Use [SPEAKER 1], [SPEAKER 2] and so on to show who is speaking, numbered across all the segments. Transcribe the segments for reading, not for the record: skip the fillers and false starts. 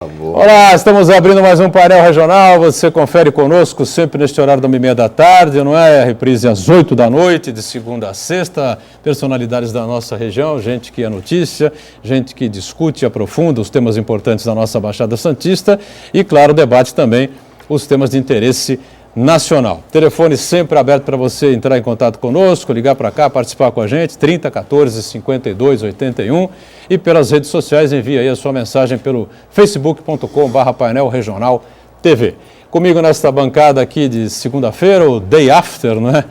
[SPEAKER 1] Olá, estamos abrindo mais um painel regional. Você confere conosco sempre neste horário da 1h30 da tarde, não é? A reprise às 8 da noite, de segunda a sexta. Personalidades da nossa região, gente que é notícia, gente que discute e aprofunda os temas importantes da nossa Baixada Santista e, claro, debate também os temas de interesse nacional. Telefone sempre aberto para você entrar em contato conosco, ligar para cá, participar com a gente, 30 14 52 81, e pelas redes sociais envie aí a sua mensagem pelo facebook.com/painel regional TV. Comigo nesta bancada aqui de segunda-feira, o day after, né,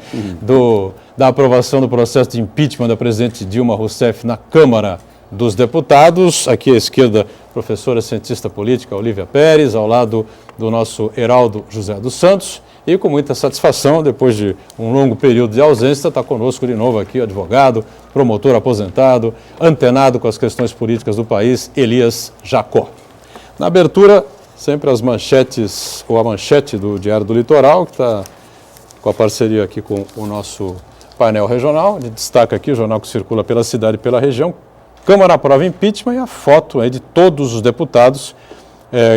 [SPEAKER 1] da aprovação do processo de impeachment da presidente Dilma Rousseff na Câmara dos Deputados. Aqui à esquerda, professora cientista política Olívia Pérez, ao lado do nosso Heraldo José dos Santos. E com muita satisfação, depois de um longo período de ausência, está conosco de novo aqui o advogado, promotor aposentado, antenado com as questões políticas do país, Elias Jacó. Na abertura, sempre as manchetes, ou a manchete do Diário do Litoral, que está com a parceria aqui com o nosso painel regional. Ele destaca aqui o jornal que circula pela cidade e pela região. Câmara aprova impeachment e a foto aí de todos os deputados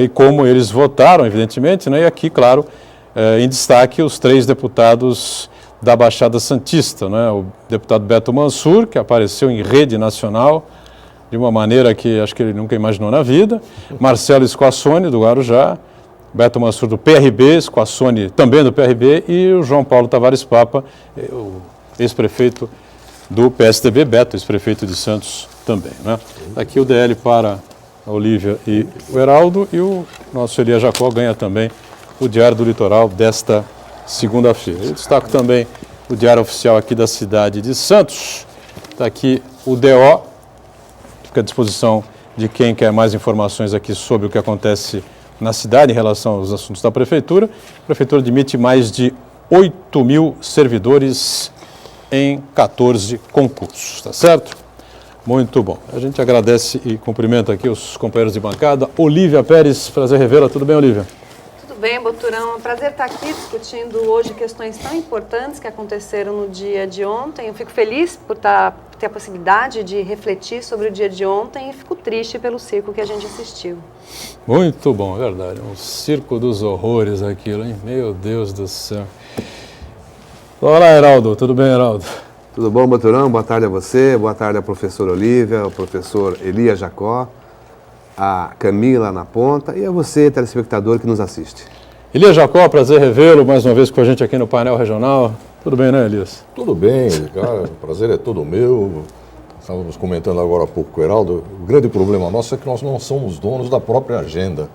[SPEAKER 1] e como eles votaram, evidentemente, né? E aqui, claro, em destaque os 3 deputados da Baixada Santista, né? O deputado Beto Mansur, que apareceu em rede nacional de uma maneira que acho que ele nunca imaginou na vida, Marcelo Squassoni, do Guarujá, Beto Mansur do PRB, Squassoni também do PRB, e o João Paulo Tavares Papa, o ex-prefeito do PSDB, Beto, ex-prefeito de Santos também, né? Aqui o DL para a Olívia e o Heraldo, e o nosso Elias Jacó ganha também o Diário do Litoral desta segunda-feira. Eu destaco também o Diário Oficial aqui da cidade de Santos. Está aqui o DO, fica à disposição de quem quer mais informações aqui sobre o que acontece na cidade em relação aos assuntos da Prefeitura. A Prefeitura admite mais de 8 mil servidores em 14 concursos, tá certo? Muito bom. A gente agradece e cumprimenta aqui os companheiros de bancada. Olívia Pérez, prazer revê-la. Tudo bem, Olívia?
[SPEAKER 2] Tudo bem, Boturão. É um prazer estar aqui discutindo hoje questões tão importantes que aconteceram no dia de ontem. Eu fico feliz por ter a possibilidade de refletir sobre o dia de ontem e fico triste pelo circo que a gente assistiu.
[SPEAKER 1] Muito bom, é verdade. Um circo dos horrores aquilo, hein? Meu Deus do céu. Olá, Heraldo. Tudo bem, Heraldo?
[SPEAKER 3] Tudo bom, Boturão? Boa tarde a você, boa tarde à professora Olívia, ao professor Elias Jacó, a Camila na ponta e a você, telespectador que nos assiste.
[SPEAKER 1] Elias Jacó, prazer revê-lo mais uma vez com a gente aqui no painel regional. Tudo bem, né, Elias?
[SPEAKER 4] Tudo bem, cara, o prazer é todo meu. Estávamos comentando agora há pouco com o Heraldo, o grande problema nosso é que nós não somos donos da própria agenda.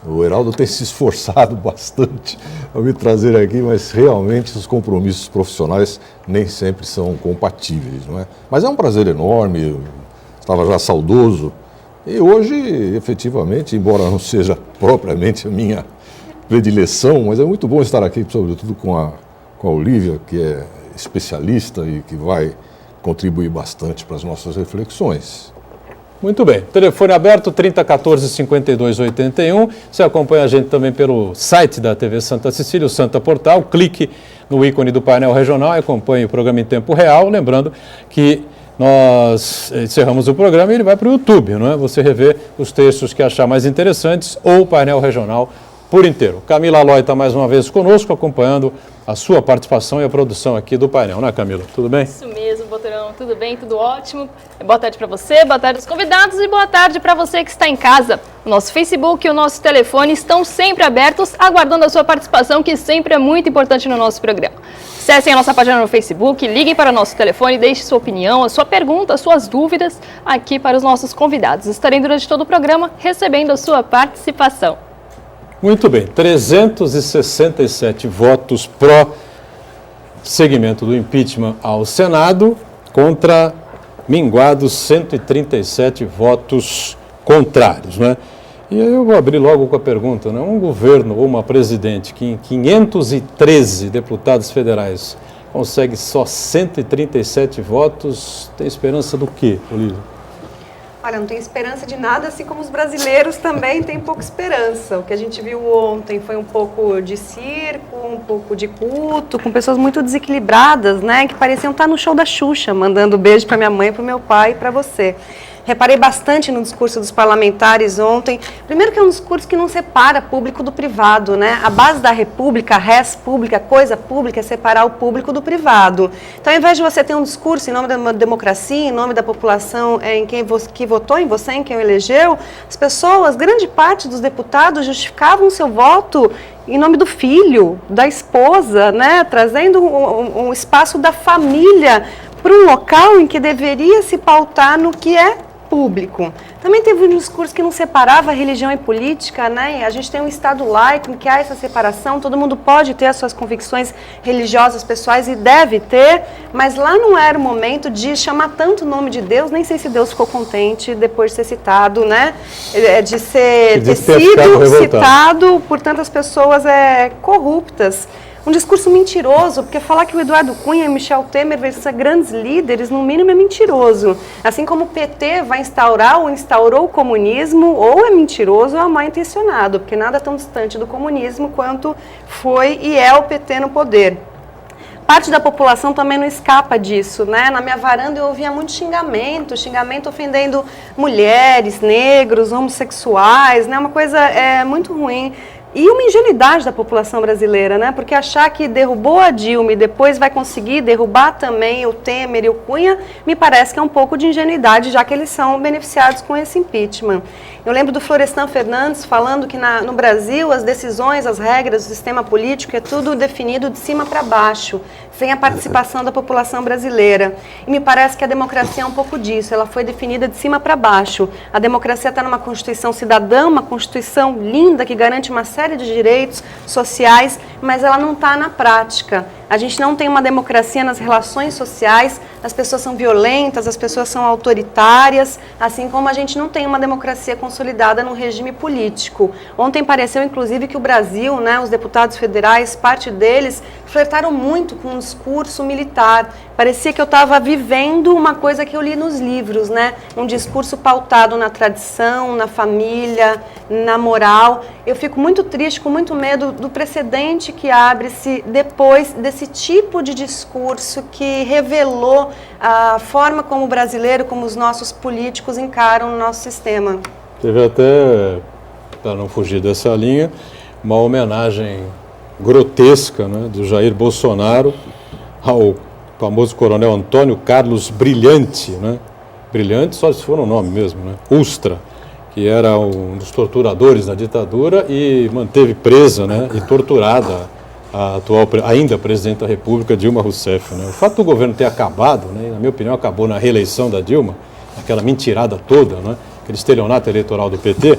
[SPEAKER 4] O Heraldo tem se esforçado bastante para me trazer aqui, mas realmente os compromissos profissionais nem sempre são compatíveis, não é? Mas é um prazer enorme, eu estava já saudoso. E hoje, efetivamente, embora não seja propriamente a minha predileção, mas é muito bom estar aqui, sobretudo com a Olívia, que é especialista e que vai contribuir bastante para as nossas reflexões.
[SPEAKER 1] Muito bem. Telefone aberto, 30 14 52 81. Você acompanha a gente também pelo site da TV Santa Cecília, o Santa Portal. Clique no ícone do painel regional e acompanhe o programa em tempo real. Lembrando que nós encerramos o programa e ele vai para o YouTube, não é? Você revê os textos que achar mais interessantes ou o painel regional por inteiro. Camila Aloy está mais uma vez conosco, acompanhando a sua participação e a produção aqui do painel, não é, Camila? Tudo bem?
[SPEAKER 5] Isso mesmo, Boturão. Tudo bem, tudo ótimo. Boa tarde para você, boa tarde aos convidados e boa tarde para você que está em casa. O nosso Facebook e o nosso telefone estão sempre abertos, aguardando a sua participação, que sempre é muito importante no nosso programa. Acessem a nossa página no Facebook, liguem para o nosso telefone, deixe sua opinião, a sua pergunta, as suas dúvidas aqui para os nossos convidados. Estarei durante todo o programa recebendo a sua participação.
[SPEAKER 1] Muito bem, 367 votos pró-segmento do impeachment ao Senado contra minguados 137 votos contrários, né? E aí eu vou abrir logo com a pergunta, né? Um governo ou uma presidente que em 513 deputados federais consegue só 137 votos, tem esperança do quê, Olívia?
[SPEAKER 2] Olha, não tem esperança de nada, assim como os brasileiros também têm pouca esperança. O que a gente viu ontem foi um pouco de circo, um pouco de culto, com pessoas muito desequilibradas, né? Que pareciam estar no show da Xuxa, mandando beijo para minha mãe, para o meu pai e para você. reparei bastante no discurso dos parlamentares ontem. Primeiro que é um discurso que não separa público do privado, né? A base da república, res pública, coisa pública, é separar o público do privado. Então, ao invés de você ter um discurso em nome da democracia, em nome da população que votou em você, em quem o elegeu, as pessoas, grande parte dos deputados justificavam o seu voto em nome do filho, da esposa, né? Trazendo um espaço da família para um local em que deveria se pautar no que é público. Também teve um discurso que não separava religião e política, né? A gente tem um Estado laico em que há essa separação, todo mundo pode ter as suas convicções religiosas pessoais e deve ter, mas lá não era o momento de chamar tanto o nome de Deus, nem sei se Deus ficou contente depois de ser citado, né? De ter sido citado por tantas pessoas corruptas. Um discurso mentiroso, porque falar que o Eduardo Cunha e Michel Temer vão ser grandes líderes, no mínimo é mentiroso. Assim como o PT vai instaurar ou instaurou o comunismo, ou é mentiroso ou é mal intencionado, porque nada tão distante do comunismo quanto foi e é o PT no poder. Parte da população também não escapa disso, né? Na minha varanda eu ouvia muito xingamento ofendendo mulheres, negros, homossexuais, né? Uma coisa muito ruim. E uma ingenuidade da população brasileira, né? Porque achar que derrubou a Dilma e depois vai conseguir derrubar também o Temer e o Cunha, me parece que é um pouco de ingenuidade, já que eles são beneficiados com esse impeachment. Eu lembro do Florestan Fernandes falando que no Brasil as decisões, as regras do sistema político é tudo definido de cima para baixo, sem a participação da população brasileira. E me parece que a democracia é um pouco disso, ela foi definida de cima para baixo. A democracia está numa Constituição cidadã, uma Constituição linda que garante uma série de direitos sociais, mas ela não está na prática. A gente não tem uma democracia nas relações sociais, as pessoas são violentas, as pessoas são autoritárias, assim como a gente não tem uma democracia consolidada no regime político. Ontem pareceu, inclusive, que o Brasil, né, os deputados federais, parte deles, flertaram muito com um discurso militar. Parecia que eu estava vivendo uma coisa que eu li nos livros, né? Um discurso pautado na tradição, na família, na moral. Eu fico muito triste, com muito medo do precedente que abre-se depois desse tipo de discurso que revelou a forma como o brasileiro, como os nossos políticos encaram o nosso sistema.
[SPEAKER 1] Teve até, para não fugir dessa linha, uma homenagem grotesca, né, do Jair Bolsonaro ao famoso coronel Antônio Carlos Brilhante, né? Brilhante só se for o nome mesmo, né? Ustra, que era um dos torturadores da ditadura e manteve presa, né, e torturada a atual, ainda presidente da República, Dilma Rousseff, né? O fato do governo ter acabado, né, na minha opinião, acabou na reeleição da Dilma, aquela mentirada toda, né, aquele estelionato eleitoral do PT,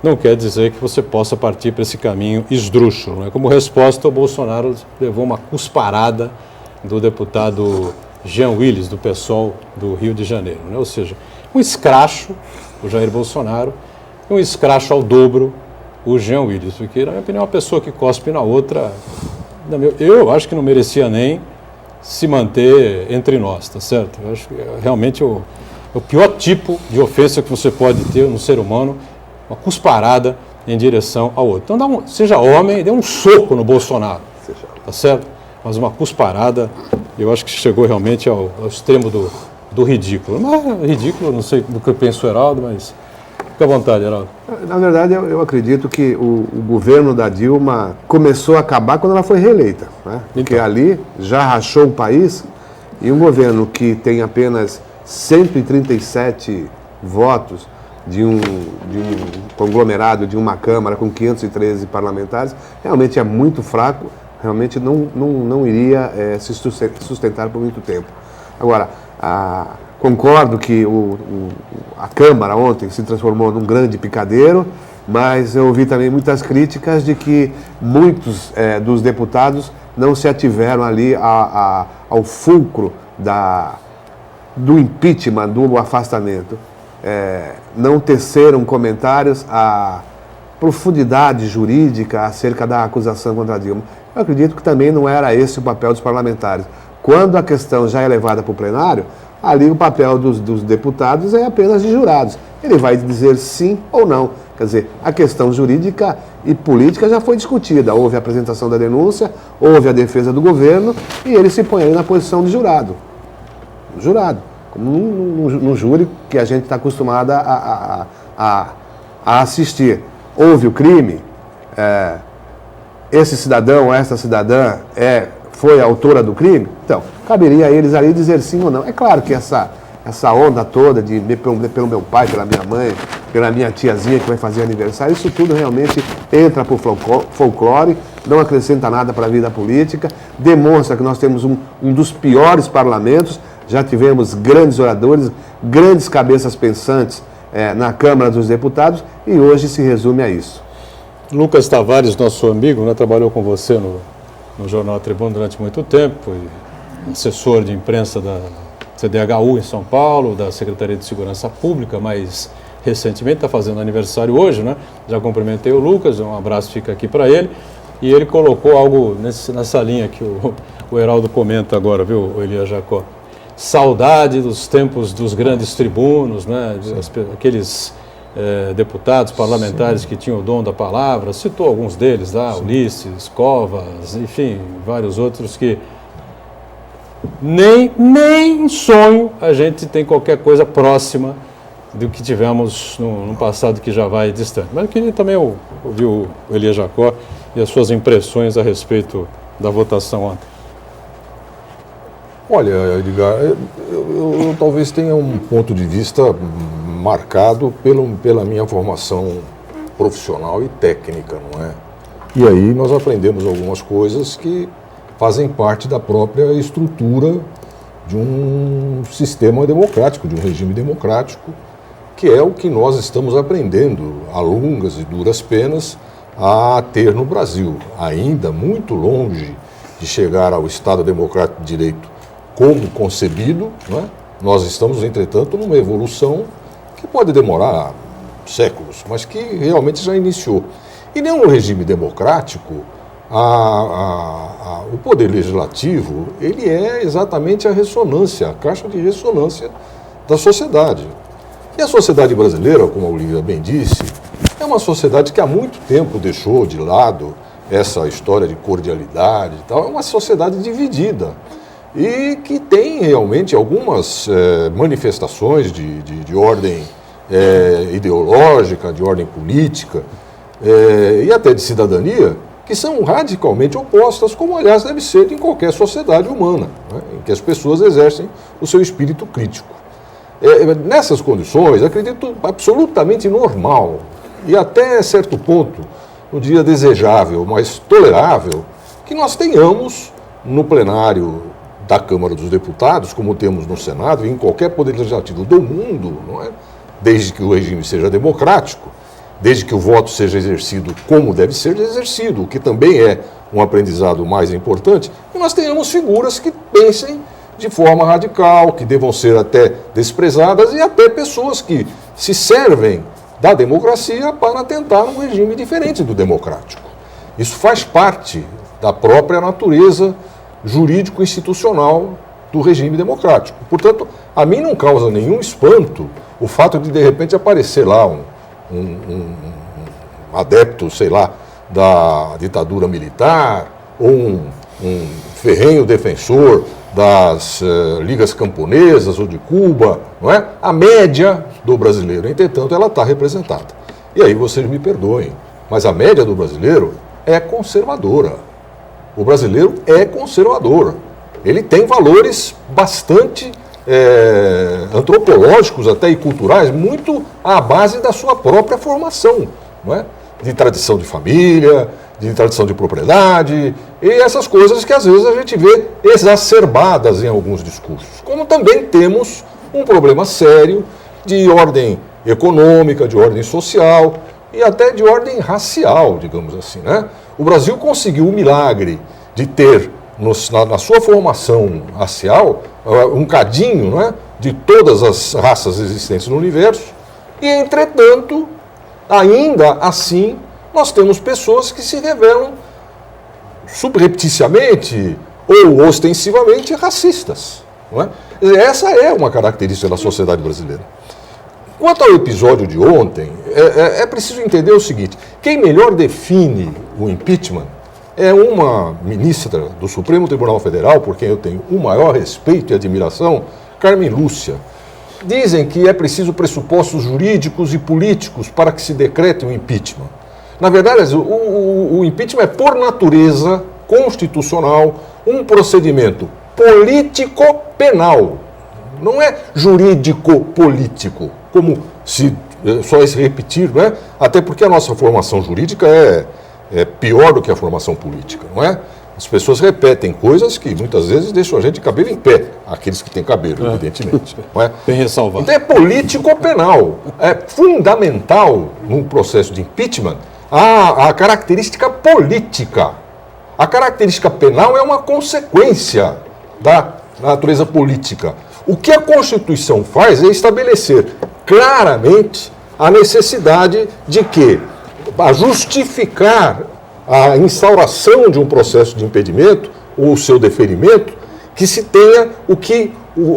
[SPEAKER 1] não quer dizer que você possa partir para esse caminho esdrúxulo, né? Como resposta, o Bolsonaro levou uma cusparada do deputado Jean Willis, do PSOL do Rio de Janeiro, né? Ou seja, um escracho, o Jair Bolsonaro, e um escracho ao dobro, o Jean Willis, porque, na minha opinião, uma pessoa que cospe na outra, eu acho que não merecia nem se manter entre nós, tá certo? Eu acho que realmente o pior tipo de ofensa que você pode ter no ser humano, uma cusparada em direção ao outro. Então, seja homem, dê um soco no Bolsonaro, tá certo? Mas uma cusparada, eu acho que chegou realmente ao extremo do ridículo. Mas ridículo, não sei do que eu penso, Heraldo, mas fica à vontade, Heraldo.
[SPEAKER 3] Na verdade, eu acredito que o governo da Dilma começou a acabar quando ela foi reeleita, né? Porque ali já rachou o país e um governo que tem apenas 137 votos de um conglomerado, de uma Câmara com 513 parlamentares, realmente é muito fraco, realmente não iria se sustentar por muito tempo. Agora, concordo que a Câmara ontem se transformou num grande picadeiro, mas eu ouvi também muitas críticas de que muitos dos deputados não se ativeram ali ao fulcro do impeachment, do afastamento. Não teceram comentários à profundidade jurídica acerca da acusação contra a Dilma. Eu acredito que também não era esse o papel dos parlamentares. Quando a questão já é levada para o plenário, ali o papel dos deputados é apenas de jurados. Ele vai dizer sim ou não. Quer dizer, a questão jurídica e política já foi discutida. Houve a apresentação da denúncia, houve a defesa do governo e ele se põe aí na posição de jurado. Jurado. como num júri que a gente está acostumado a assistir. Houve o crime, esse cidadão ou essa cidadã foi a autora do crime, então, caberia a eles ali dizer sim ou não. É claro que essa onda toda pelo meu pai, pela minha mãe, pela minha tiazinha que vai fazer aniversário, isso tudo realmente entra para o folclore, não acrescenta nada para a vida política, demonstra que nós temos um dos piores parlamentos, já tivemos grandes oradores, grandes cabeças pensantes na Câmara dos Deputados e hoje se resume a isso.
[SPEAKER 1] Lucas Tavares, nosso amigo, né, trabalhou com você no Jornal Tribuna durante muito tempo, e assessor de imprensa da CDHU em São Paulo, da Secretaria de Segurança Pública, mas recentemente está fazendo aniversário hoje, né? Já cumprimentei o Lucas, um abraço fica aqui para ele, e ele colocou algo nessa linha que o Heraldo comenta agora, viu, Elias Jacó? Saudade dos tempos dos grandes tribunos, né? Aqueles deputados, parlamentares que tinham o dom da palavra, citou alguns deles lá, Ulisses, Covas, enfim, vários outros que nem em sonho a gente tem qualquer coisa próxima do que tivemos no passado que já vai distante. Mas eu queria também ouvir o Elias Jacó e as suas impressões a respeito da votação ontem.
[SPEAKER 4] Olha, Edgar, eu talvez tenha um ponto de vista marcado pela minha formação profissional e técnica, não é? E aí nós aprendemos algumas coisas que fazem parte da própria estrutura de um sistema democrático, de um regime democrático, que é o que nós estamos aprendendo a longas e duras penas a ter no Brasil, ainda muito longe de chegar ao Estado Democrático de Direito como concebido, não é? Nós estamos, entretanto, numa evolução que pode demorar séculos, mas que realmente já iniciou. E nem no regime democrático, o poder legislativo, ele é exatamente a ressonância, a caixa de ressonância da sociedade. E a sociedade brasileira, como a Olivia bem disse, é uma sociedade que há muito tempo deixou de lado essa história de cordialidade e tal, é uma sociedade dividida e que tem realmente algumas manifestações de ordem ideológica, de ordem política e até de cidadania, que são radicalmente opostas, como aliás deve ser em qualquer sociedade humana, né, em que as pessoas exercem o seu espírito crítico. Nessas condições, acredito absolutamente normal e até certo ponto, não diria desejável, mas tolerável, que nós tenhamos no plenário da Câmara dos Deputados, como temos no Senado e em qualquer poder legislativo do mundo, não é? Desde que o regime seja democrático, desde que o voto seja exercido como deve ser exercido, o que também é um aprendizado mais importante, e nós tenhamos figuras que pensem de forma radical, que devam ser até desprezadas, e até pessoas que se servem da democracia para tentar um regime diferente do democrático. Isso faz parte da própria natureza jurídico-institucional do regime democrático. Portanto, a mim não causa nenhum espanto o fato de repente, aparecer lá um adepto, sei lá, da ditadura militar, ou um ferrenho defensor das ligas camponesas ou de Cuba, não é? A média do brasileiro, entretanto, ela está representada. E aí vocês me perdoem, mas a média do brasileiro é conservadora. O brasileiro é conservador. Ele tem valores bastante antropológicos até e culturais, muito à base da sua própria formação, não é? De tradição de família, de tradição de propriedade, e essas coisas que às vezes a gente vê exacerbadas em alguns discursos. Como também temos um problema sério de ordem econômica, de ordem social e até de ordem racial, digamos assim, né? O Brasil conseguiu o milagre de ter na sua formação racial um cadinho, não é? De todas as raças existentes no universo e, entretanto, ainda assim, nós temos pessoas que se revelam subrepticiamente ou ostensivamente racistas, não é? Essa é uma característica da sociedade brasileira. Quanto ao episódio de ontem, é preciso entender o seguinte: quem melhor define o impeachment é uma ministra do Supremo Tribunal Federal, por quem eu tenho o maior respeito e admiração, Carmen Lúcia. Dizem que é preciso pressupostos jurídicos e políticos para que se decrete o impeachment. Na verdade, o impeachment é, por natureza constitucional, um procedimento político-penal. Não é jurídico-político, como se só se repetir, não é? Até porque a nossa formação jurídica é pior do que a formação política, não é? As pessoas repetem coisas que muitas vezes deixam a gente de cabelo em pé, aqueles que têm cabelo, evidentemente. Não é?
[SPEAKER 1] Bem ressalvado.
[SPEAKER 4] Então é político-penal. É fundamental no processo de impeachment a característica política. A característica penal é uma consequência da natureza política. O que a Constituição faz é estabelecer claramente a necessidade de que, a justificar a instauração de um processo de impedimento ou o seu deferimento, que se tenha o que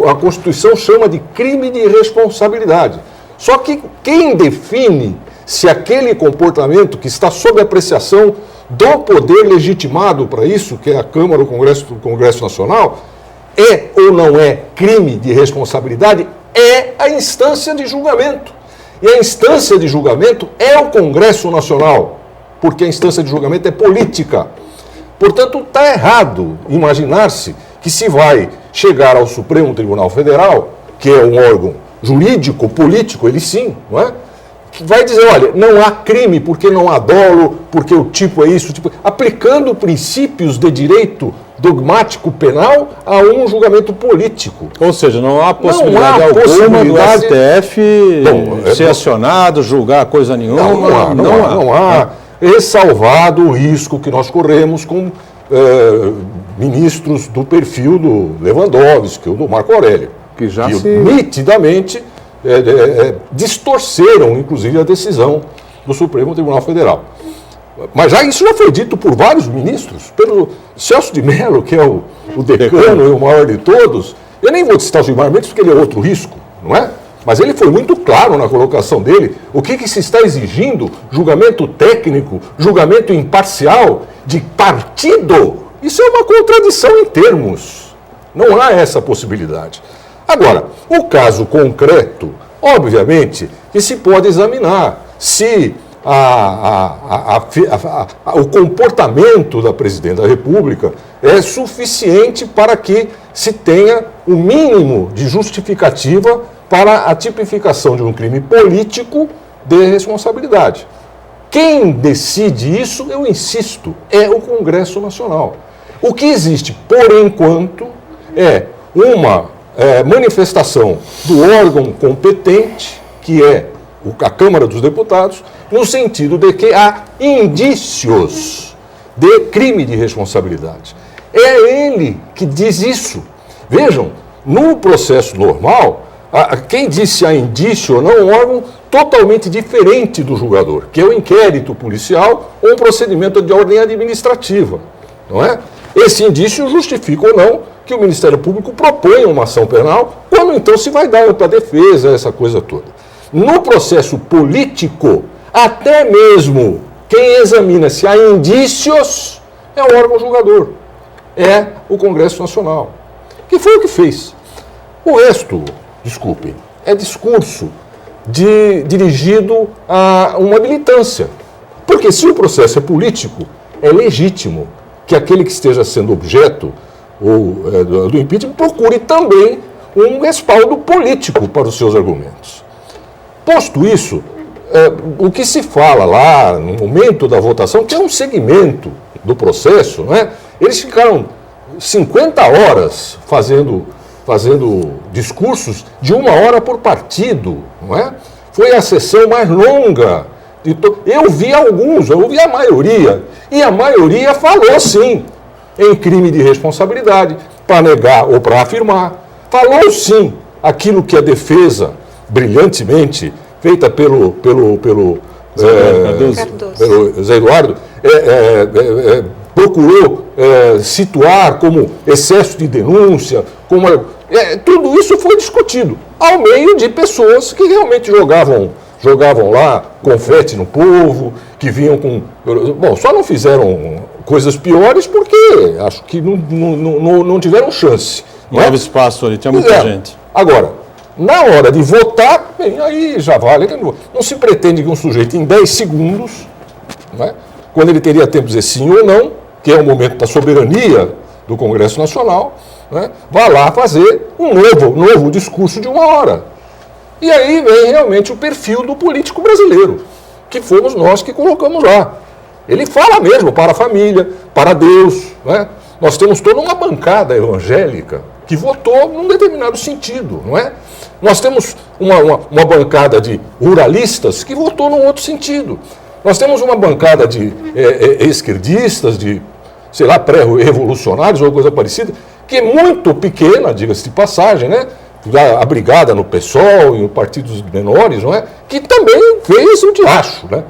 [SPEAKER 4] a Constituição chama de crime de responsabilidade. Só que quem define se aquele comportamento que está sob apreciação do poder legitimado para isso, que é a Câmara ou o Congresso Nacional, é ou não é crime de responsabilidade, é a instância de julgamento. E a instância de julgamento é o Congresso Nacional, porque a instância de julgamento é política. Portanto, está errado imaginar-se que se vai chegar ao Supremo Tribunal Federal, que é um órgão jurídico, político, ele sim, não é? Que vai dizer, olha, não há crime porque não há dolo, porque o tipo é isso, tipo... aplicando princípios de direito dogmático penal a um julgamento político.
[SPEAKER 1] Ou seja, não há possibilidade alguma do STF ser acionado, julgar coisa nenhuma.
[SPEAKER 4] Não há. Ressalvado o risco que nós corremos com ministros do perfil do Lewandowski ou do Marco Aurélio,
[SPEAKER 3] que já
[SPEAKER 4] nitidamente distorceram, inclusive, a decisão do Supremo Tribunal Federal. Mas isso já foi dito por vários ministros, pelo Celso de Mello, que é o decano e o maior de todos. Eu nem vou citar o Gilmar Mendes, porque ele é outro risco, não é? Mas ele foi muito claro na colocação dele. O que se está exigindo? Julgamento técnico, julgamento imparcial, de partido. Isso é uma contradição em termos. Não há essa possibilidade. Agora, o caso concreto, obviamente, que se pode examinar se o comportamento da Presidente da República é suficiente para que se tenha o mínimo de justificativa para a tipificação de um crime político de responsabilidade. Quem decide isso, eu insisto, é o Congresso Nacional. O que existe, por enquanto, é uma manifestação do órgão competente, que é a Câmara dos Deputados, no sentido de que há indícios de crime de responsabilidade. É ele que diz isso. Vejam, no processo normal, quem diz se há indício ou não é um órgão totalmente diferente do julgador, que é o inquérito policial ou um procedimento de ordem administrativa, não é? Esse indício justifica ou não que o Ministério Público proponha uma ação penal, quando então se vai dar para a defesa, essa coisa toda. No processo político, até mesmo quem examina se há indícios é o órgão julgador, é o Congresso Nacional, que foi o que fez. O resto, desculpem, é discurso dirigido a uma militância. Porque se o processo é político, é legítimo que aquele que esteja sendo objeto do impeachment procure também um respaldo político para os seus argumentos. Posto isso, o que se fala lá no momento da votação, que é um segmento do processo, não é? Eles ficaram 50 horas fazendo discursos de 1 hora por partido, não é? Foi a sessão mais longa. Eu vi alguns, eu ouvi a maioria, e a maioria falou sim em crime de responsabilidade, para negar ou para afirmar. Falou sim aquilo que a defesa, brilhantemente feita pelo Zé Eduardo, procurou situar como excesso de denúncia, tudo isso foi discutido, ao meio de pessoas que realmente jogavam lá confete no povo, que vinham com... Bom, só não fizeram coisas piores porque acho que não tiveram chance.
[SPEAKER 1] Não houve espaço ali, tinha muita gente.
[SPEAKER 4] Agora, na hora de votar, bem, aí já vale. Não se pretende que um sujeito em 10 segundos, né, quando ele teria tempo de dizer sim ou não, que é o momento da soberania do Congresso Nacional, né, vá lá fazer um novo discurso de 1 hora. E aí vem realmente o perfil do político brasileiro, que fomos nós que colocamos lá. Ele fala mesmo para a família, para Deus, né? Nós temos toda uma bancada evangélica que votou num determinado sentido, não é? Nós temos uma bancada de ruralistas que votou num outro sentido. Nós temos uma bancada de esquerdistas, de, sei lá, pré-revolucionários ou coisa parecida, que é muito pequena, diga-se de passagem, né? Abrigada no PSOL e em partidos menores, não é? Que também fez o diacho, né?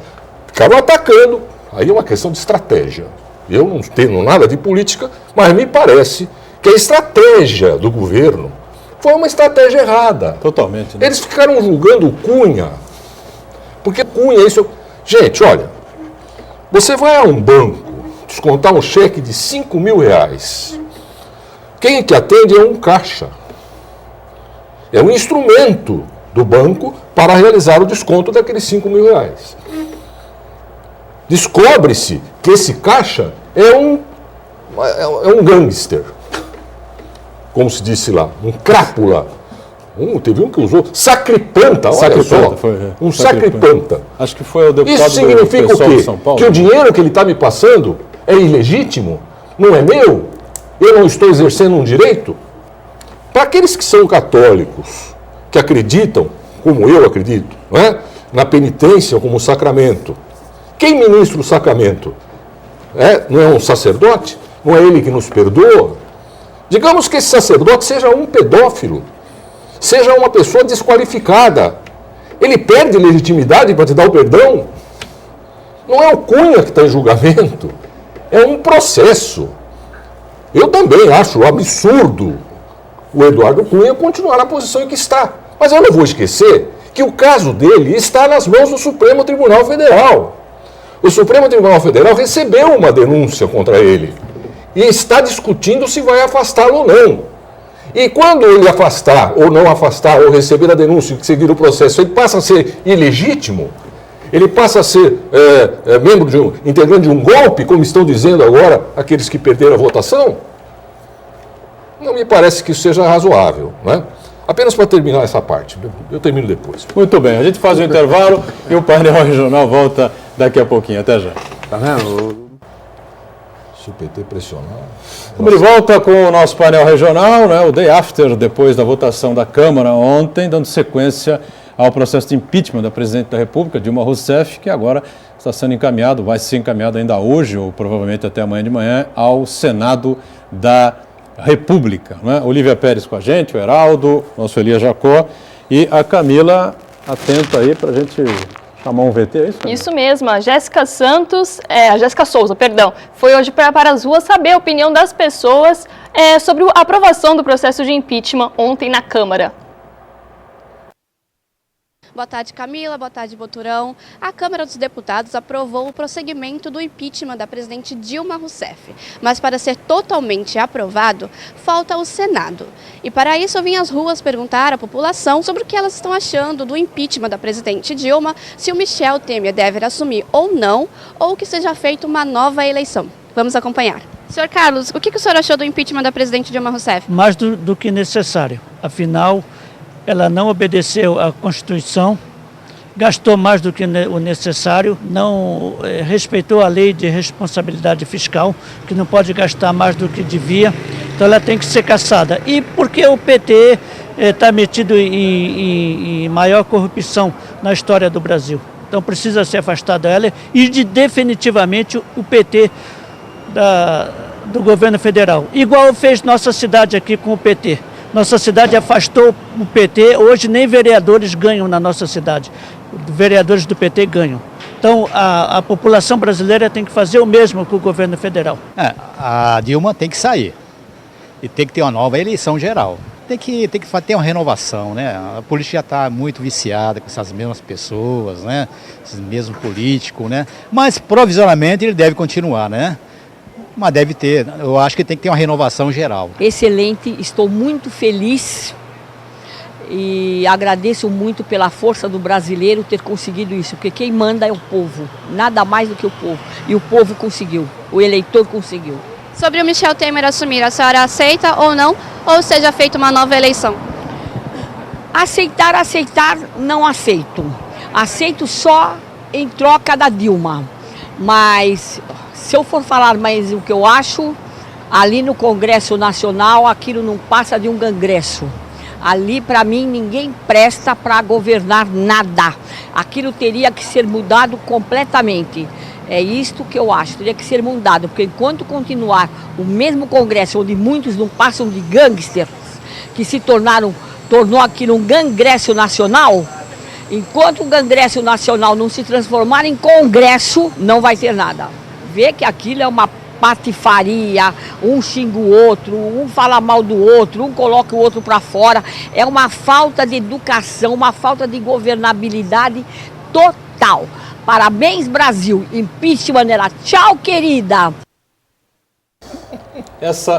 [SPEAKER 4] Ficaram atacando. Aí é uma questão de estratégia. Eu não tenho nada de política, mas me parece que a estratégia do governo foi uma estratégia errada.
[SPEAKER 1] Totalmente. Né?
[SPEAKER 4] Eles ficaram julgando o Cunha, porque Cunha, isso... Gente, olha, você vai a um banco descontar um cheque de R$5.000. Quem te atende é um caixa. É um instrumento do banco para realizar o desconto daqueles R$5.000. Descobre-se que esse caixa é um gangster, como se disse lá, um crápula. Teve um que usou sacripanta, olha só, um sacripanta.
[SPEAKER 1] Acho que foi o deputado.
[SPEAKER 4] Isso significa o quê?
[SPEAKER 1] De São Paulo,
[SPEAKER 4] que o dinheiro que ele está me passando é ilegítimo, não é meu, eu não estou exercendo um direito? Para aqueles que são católicos, que acreditam, como eu acredito, não é? Na penitência como sacramento, quem ministra o sacramento? Não é um sacerdote? Não é ele que nos perdoa? Digamos que esse sacerdote seja um pedófilo, seja uma pessoa desqualificada. Ele perde legitimidade para te dar o perdão? Não é o Cunha que está em julgamento, é um processo. Eu também acho absurdo o Eduardo Cunha continuar na posição em que está. Mas eu não vou esquecer que o caso dele está nas mãos do Supremo Tribunal Federal. O Supremo Tribunal Federal recebeu uma denúncia contra ele e está discutindo se vai afastá-lo ou não. E quando ele afastar, ou não afastar, ou receber a denúncia e seguir o processo, ele passa a ser ilegítimo, ele passa a ser integrante de um golpe, como estão dizendo agora aqueles que perderam a votação? Não me parece que isso seja razoável, né? Apenas para terminar essa parte, eu termino depois.
[SPEAKER 1] Muito bem, a gente faz um intervalo e o painel regional volta daqui a pouquinho. Até já.
[SPEAKER 3] Tá vendo?
[SPEAKER 4] Se o PT pressionar...
[SPEAKER 1] Estamos de volta com o nosso painel regional, né? O day after, depois da votação da Câmara ontem, dando sequência ao processo de impeachment da Presidente da República, Dilma Rousseff, que agora está sendo encaminhado, vai ser encaminhado ainda hoje, ou provavelmente até amanhã de manhã, ao Senado da República. Né? Olívia Pérez com a gente, o Heraldo, nosso Elias Jacó e a Camila, atenta aí para a gente chamar um VT, é isso? Camila?
[SPEAKER 5] Isso mesmo, a Jéssica Souza, foi hoje para as ruas saber a opinião das pessoas sobre a aprovação do processo de impeachment ontem na Câmara.
[SPEAKER 6] Boa tarde, Camila. Boa tarde, Boturão. A Câmara dos Deputados aprovou o prosseguimento do impeachment da presidente Dilma Rousseff. Mas para ser totalmente aprovado, falta o Senado. E para isso eu vim às ruas perguntar à população sobre o que elas estão achando do impeachment da presidente Dilma, se o Michel Temer deve assumir ou não, ou que seja feita uma nova eleição. Vamos acompanhar. Senhor Carlos, o que o senhor achou do impeachment da presidente Dilma Rousseff?
[SPEAKER 7] Mais do que necessário. Afinal, ela não obedeceu à Constituição, gastou mais do que o necessário, não respeitou a lei de responsabilidade fiscal, que não pode gastar mais do que devia, então ela tem que ser cassada. E porque o PT está metido em maior corrupção na história do Brasil. Então precisa ser afastado dela e definitivamente o PT do governo federal. Igual fez nossa cidade aqui com o PT. Nossa cidade afastou o PT, hoje nem vereadores ganham na nossa cidade. Vereadores do PT ganham. Então a população brasileira tem que fazer o mesmo com o governo federal.
[SPEAKER 8] A Dilma tem que sair e tem que ter uma nova eleição geral. Tem que ter uma renovação, né? A política já está muito viciada com essas mesmas pessoas, né? Esses mesmos políticos, né? Mas provisoriamente ele deve continuar, né? Mas deve ter, eu acho que tem que ter uma renovação geral.
[SPEAKER 9] Excelente, estou muito feliz E agradeço muito pela força do brasileiro ter conseguido isso, porque quem manda é o povo, nada mais do que o povo. E o povo conseguiu, o eleitor conseguiu.
[SPEAKER 6] Sobre o Michel Temer assumir, a senhora aceita ou não, ou seja feita uma nova eleição?
[SPEAKER 9] Aceitar, não aceito. Aceito só em troca da Dilma. Mas se eu for falar mais o que eu acho, ali no Congresso Nacional, aquilo não passa de um gangresso. Ali, para mim, ninguém presta para governar nada. Aquilo teria que ser mudado completamente. É isto que eu acho, teria que ser mudado. Porque enquanto continuar o mesmo Congresso, onde muitos não passam de gangsters, que se tornou aquilo um Congresso Nacional, enquanto o Congresso Nacional não se transformar em Congresso, não vai ter nada. Vê que aquilo é uma patifaria, um xinga o outro, um fala mal do outro, um coloca o outro para fora. É uma falta de educação, uma falta de governabilidade total. Parabéns, Brasil. Impeachment era tchau, querida.
[SPEAKER 1] Esse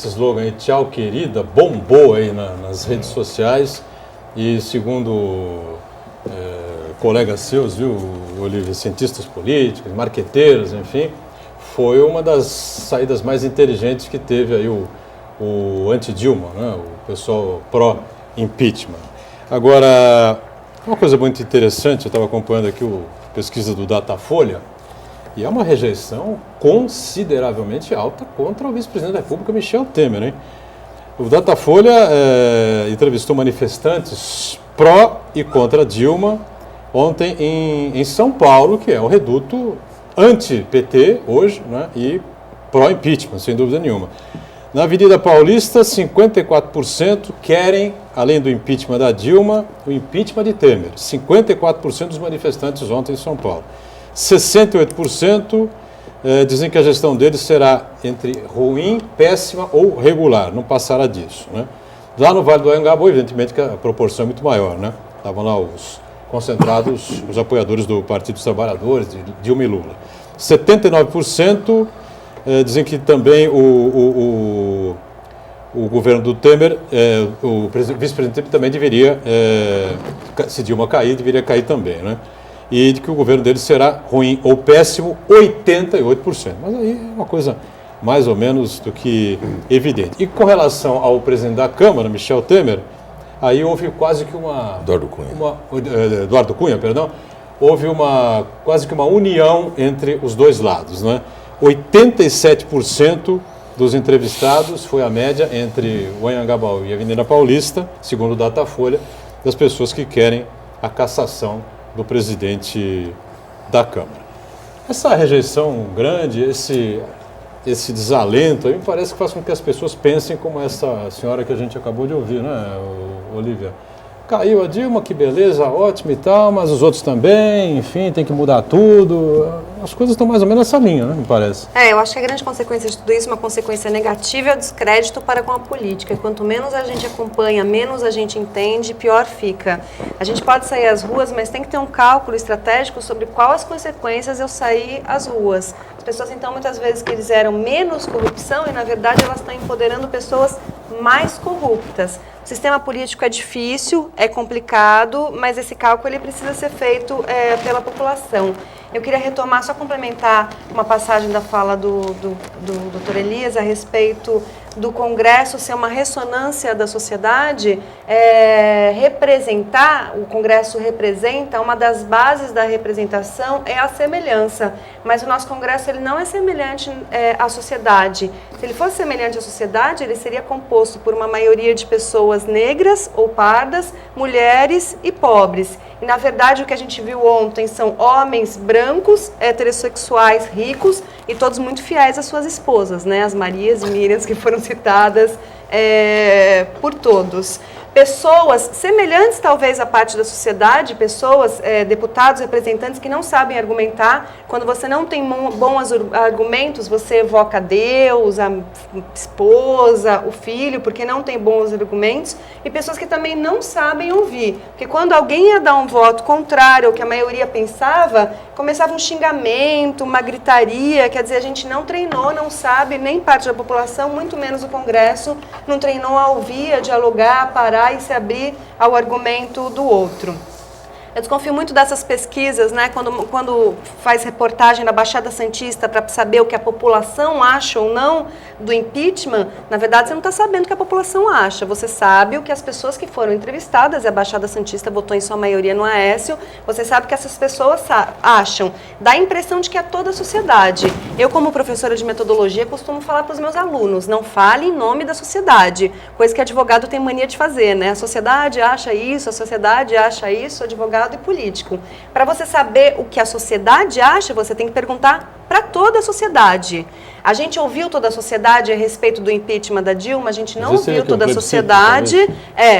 [SPEAKER 1] slogan aí, tchau, querida, bombou aí nas redes sociais e segundo colegas seus, viu, Olívia, cientistas políticos, marqueteiros, enfim, foi uma das saídas mais inteligentes que teve aí o anti-Dilma, né, o pessoal pró-impeachment. Agora, uma coisa muito interessante, eu estava acompanhando aqui a pesquisa do Datafolha, e é uma rejeição consideravelmente alta contra o vice-presidente da República, Michel Temer, hein? O Datafolha entrevistou manifestantes pró e contra Dilma ontem em São Paulo, que é um reduto anti-PT hoje, né, e pró-impeachment, sem dúvida nenhuma. Na Avenida Paulista, 54% querem, além do impeachment da Dilma, o impeachment de Temer. 54% dos manifestantes ontem em São Paulo. 68% dizem que a gestão deles será entre ruim, péssima ou regular, não passará disso, né? Lá no Vale do Anhangabaú, evidentemente que a proporção é muito maior, né? Estavam lá concentrados os apoiadores do Partido dos Trabalhadores, de Dilma e Lula. 79% dizem que também o governo do Temer, o vice-presidente Temer também deveria, se Dilma cair, deveria cair também, né? E de que o governo dele será ruim ou péssimo, 88%. Mas aí é uma coisa mais ou menos do que evidente. E com relação ao presidente da Câmara, Michel Temer, aí houve quase que Eduardo Cunha, perdão, houve quase que uma união entre os dois lados, né? 87% dos entrevistados foi a média entre o Anhangabaú e a Avenida Paulista, segundo o Datafolha, das pessoas que querem a cassação do presidente da Câmara. Essa rejeição grande, esse desalento, aí me parece que faz com que as pessoas pensem como essa senhora que a gente acabou de ouvir, né, Olívia? Caiu a Dilma, que beleza, ótimo e tal, mas os outros também, enfim, tem que mudar tudo. As coisas estão mais ou menos nessa linha, né, me parece.
[SPEAKER 2] Eu acho que a grande consequência de tudo isso, uma consequência negativa, é o descrédito para com a política. E quanto menos a gente acompanha, menos a gente entende, pior fica. A gente pode sair às ruas, mas tem que ter um cálculo estratégico sobre quais as consequências eu sair às ruas. As pessoas, então, muitas vezes quiseram menos corrupção e, na verdade, elas estão empoderando pessoas mais corruptas. O sistema político é difícil, é complicado, mas esse cálculo ele precisa ser feito pela população. Eu queria retomar, só complementar uma passagem da fala do Dr. Elias a respeito do Congresso ser uma ressonância da sociedade. O Congresso representa, uma das bases da representação é a semelhança, mas o nosso Congresso ele não é semelhante à sociedade. Se ele fosse semelhante à sociedade, ele seria composto por uma maioria de pessoas negras ou pardas, mulheres e pobres. E, na verdade, o que a gente viu ontem são homens brancos, heterossexuais, ricos e todos muito fiéis às suas esposas, né? As Marias e Miriams que foram citadas por todos. pessoas semelhantes talvez à parte da sociedade, pessoas, deputados, representantes que não sabem argumentar. Quando você não tem bons argumentos, você evoca Deus, a esposa, o filho, porque não tem bons argumentos. E pessoas que também não sabem ouvir. Porque quando alguém ia dar um voto contrário ao que a maioria pensava, começava um xingamento, uma gritaria. Quer dizer, a gente não treinou, não sabe, nem parte da população, muito menos o Congresso, não treinou a ouvir, a dialogar, a parar e se abrir ao argumento do outro. Eu desconfio muito dessas pesquisas, né? Quando faz reportagem na Baixada Santista para saber o que a população acha ou não do impeachment, na verdade você não está sabendo o que a população acha. Você sabe o que as pessoas que foram entrevistadas, e a Baixada Santista votou em sua maioria no Aécio, você sabe o que essas pessoas acham. Dá a impressão de que é toda a sociedade. Eu, como professora de metodologia, costumo falar para os meus alunos, não fale em nome da sociedade, coisa que advogado tem mania de fazer, né? A sociedade acha isso, a sociedade acha isso, advogado e político. Para você saber o que a sociedade acha, você tem que perguntar para toda a sociedade. A gente ouviu toda a sociedade a respeito do impeachment da Dilma, a gente não ouviu toda a sociedade.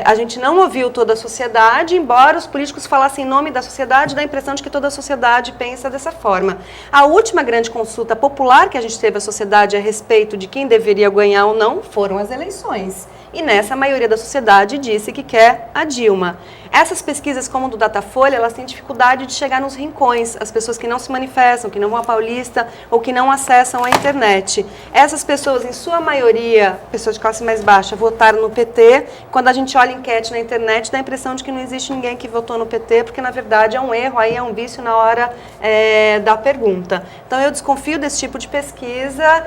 [SPEAKER 2] A gente não ouviu toda a sociedade, embora os políticos falassem em nome da sociedade, dá a impressão de que toda a sociedade pensa dessa forma. A última grande consulta popular que a gente teve à sociedade a respeito de quem deveria ganhar ou não foram as eleições. E nessa, a maioria da sociedade disse que quer a Dilma. Essas pesquisas, como do Datafolha, elas têm dificuldade de chegar nos rincões, as pessoas que não se manifestam, que não vão à Paulista ou que não acessam a internet. Essas pessoas, em sua maioria, pessoas de classe mais baixa, votaram no PT. Quando a gente olha enquete na internet, dá a impressão de que não existe ninguém que votou no PT, porque, na verdade, é um erro, aí é um vício na hora da pergunta. Então, eu desconfio desse tipo de pesquisa,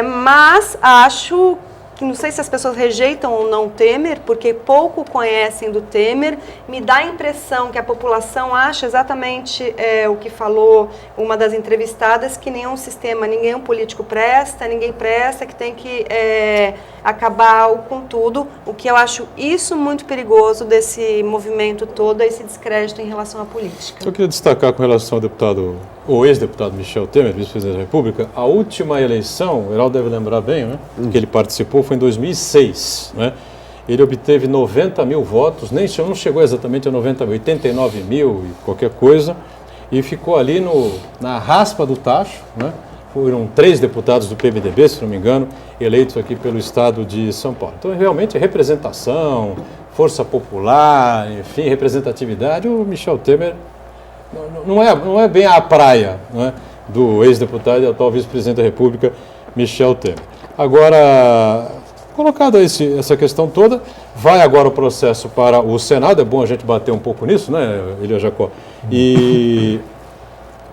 [SPEAKER 2] mas acho que não sei se as pessoas rejeitam ou não o Temer, porque pouco conhecem do Temer. Me dá a impressão que a população acha exatamente o que falou uma das entrevistadas, que nenhum sistema, nenhum político presta, ninguém presta, que tem que acabar com tudo. O que eu acho isso muito perigoso desse movimento todo, esse descrédito em relação à política.
[SPEAKER 1] Eu queria destacar com relação ao deputado, ou ex-deputado Michel Temer, vice-presidente da República, a última eleição, o Heraldo deve lembrar bem, né, que ele participou, foi em 2006, né? Ele obteve 90 mil votos, não chegou exatamente a 90 mil, 89 mil e qualquer coisa, e ficou ali na raspa do tacho, né? Foram 3 deputados do PMDB, se não me engano, eleitos aqui pelo estado de São Paulo. Então, realmente, representação, força popular, enfim, representatividade, o Michel Temer não é bem a praia, né, do ex-deputado e atual vice-presidente da República, Michel Temer. Agora, colocada essa questão toda, vai agora o processo para o Senado, é bom a gente bater um pouco nisso, né, Elia Jacó? E